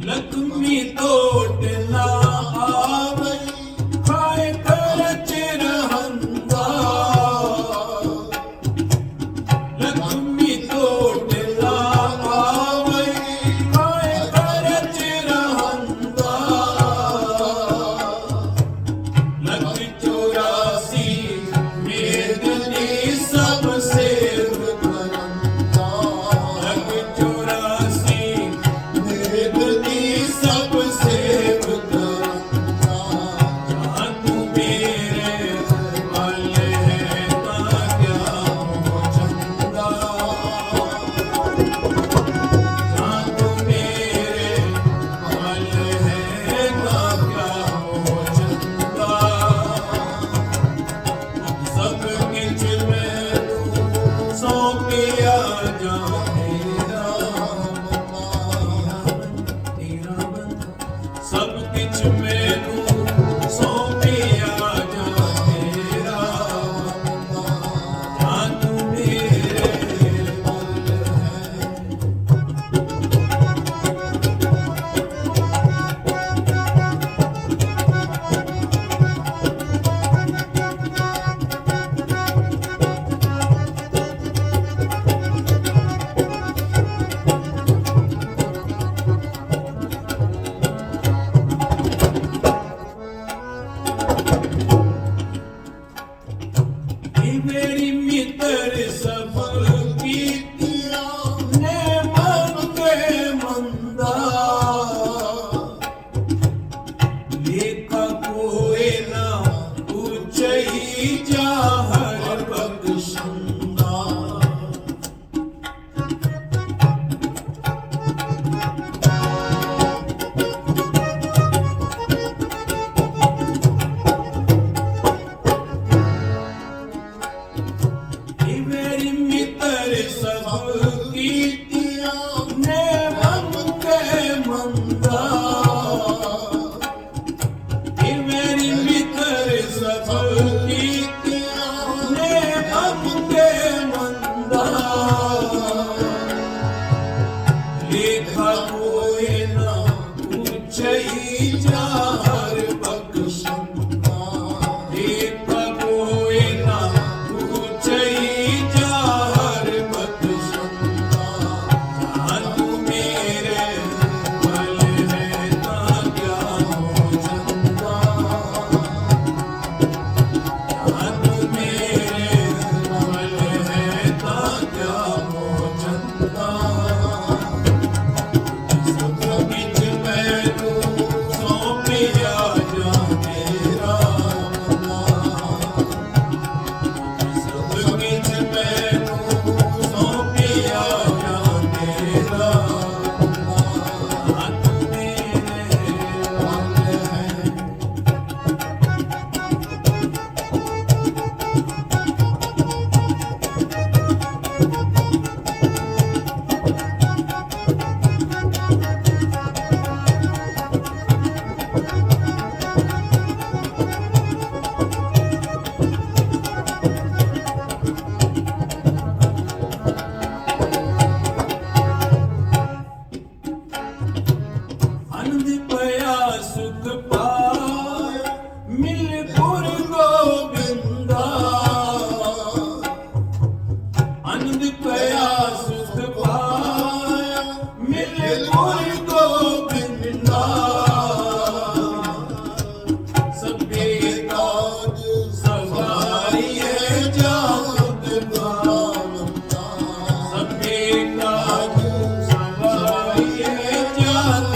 ਲక్ష్ਮੀ ਟੋਟ ਨਾ ਆਵਈ ਖਾਏ ਖਰਚ ਰਹੰਦਾ ਲక్ష్ਮੀ ਟੋਟ ਨਾ ਆਵਈ ਖਾਏ ਖਰਚ ਰਹੰਦਾ ਲੱਖ 84 ਮੇਦਨੀ ਸਭ ਸੇਵ ਕਰੰਦਾ ਲੱਖ 84 ਮੇਦਨੀ ਸਭ ਸੇਵ ਕਰੰਦਾ ਜਾਂ ਤੂੰ ਮੇਰੇ ਵੱਲ ਹੈ ਤਾਂ ਕਿਆ ਮੋਹ ਚੰਗਾ ਜਾਂ ਤੂੰ ਮੇਰੇ ਵੱਲ ਹੈ ਤਾਂ ਕਿਆ ਮੋਹ ਚੰਗਾ ਸਭ ਕਿਛ ਮੈਨੂੰ ਸੌਂਪਿਆ ਜਾਂ ਤੇਰਾ ਬੰਦਾ ਸਭ ਕਿਛ ਮੈਨੂੰ ਸੌਂਪਿਆ ਜਾਂ ਤੇਰਾ ਜਾਂ ਤੂੰ ਮੇਰੇ ਵੱਲ ਹੈ ਇਹ ਮੇਰੀ ਮਿੱਤਰ ਸਭ ਕੀਤੀਆਂ ਨੇ ਮਨ ਕੇ ਮੰਦਾ ਲੇਖਾ ਕੋਏ ਨਾ ਉਚਈ ਜਾਹਰ ਬਖਸ਼ੰਦਾ ਇਹ ਮੇਰੀ ਮਿੱਤਰ ਸਭ ਕੀਤੀਆਂ ਨੇ ਮਨ ਕੇ ਮੰਦਾ ਇਹ ਮੇਰੀ ਮਿੱਤਰ ਸਭ ਕੀਤੀਆਂ ਨੇ ਮਨ ਕੇ ਮੰਦਾ देखा कोई ना पूछई चार बख्शंदा देखा कोई ना पूछई चार बख्शंदा जान मेरे बल है ता क्या हो चंदा जान मेरे बल है ता क्या हो चंदा आनंद पया सुख पाय मिल गुर गोबिंदा आनंद पया सुख पाय मिल गुर गोबिंदा सबे काज सवारिए जात गावंदा सबे काज सवारिए जात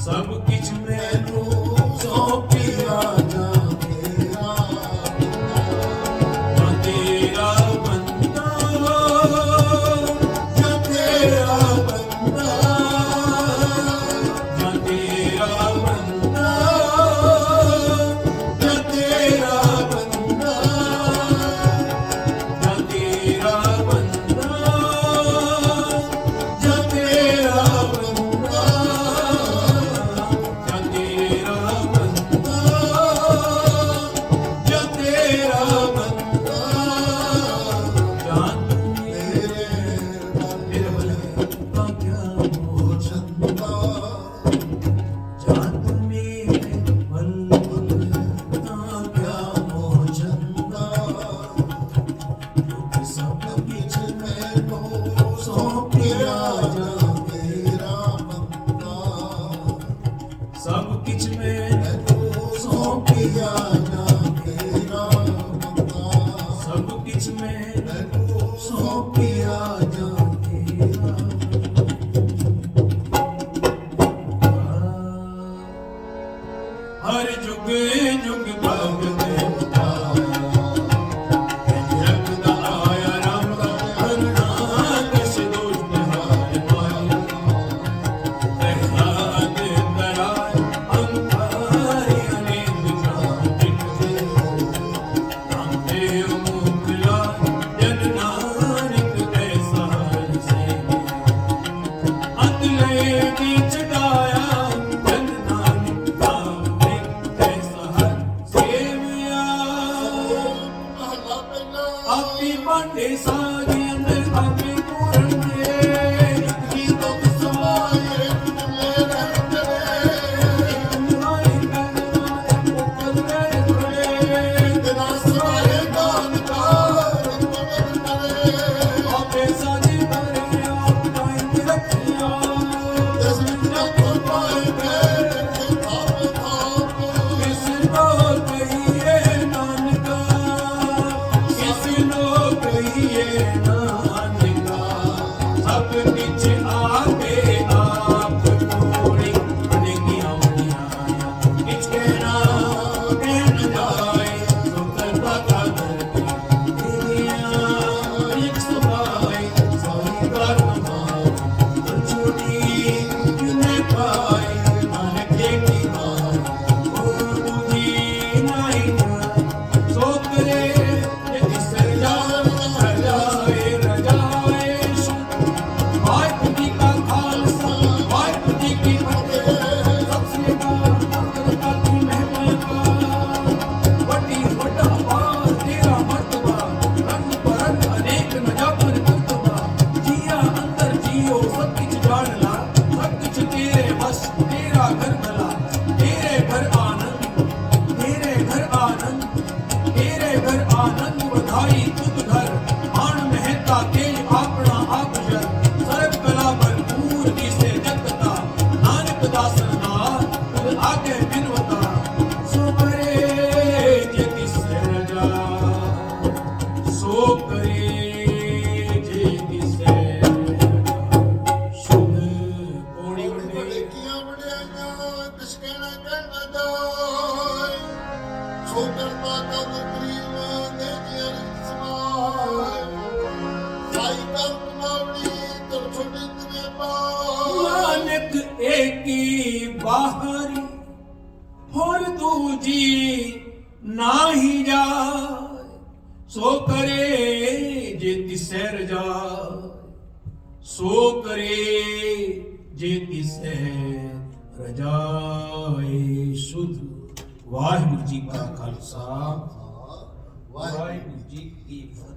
सब किछ मैनू सौंपिया जा तेरा जा तेरा बंदा जा तेरा बंदा जा तेरा बंदा जा तेरा बंदा जा तेरा बंदा जा तेरा सब किछ मैनू सौंपिया जा तेरा बंदा सब किछ मैनू सौंपिया जा तेरा हर जुग जुग भगत पद आगे बिनवता सो करे जे तिसै रजा सो करे जे तिसै शुभ पौड़ी वंडे ਦੇਖੀਆਂ ਵਡਿਆਈਆਂ ਕਿਸ ਕਹਿਣਾ ਕਹਿਣਾ ਜਾਏ ਸੋ ਕਰਤਾ ਕਦ ਕਰੀਮ ਦੇ ਜੀਆਂ ਸਮਾਏ ਸਾਈ ਕਰ ਕਮਾਵਣੀ ਤਰ ਛੋਟੀ ਤਨੇ ਪਾ नानक एकी बाहरी और दूजी नाही जाए सो करे जे तिसै रजाए सो करे जे तिसै रजाए शुद्ध वाहिगुरु जी का खालसा वाहिगुरु जी की फतेह।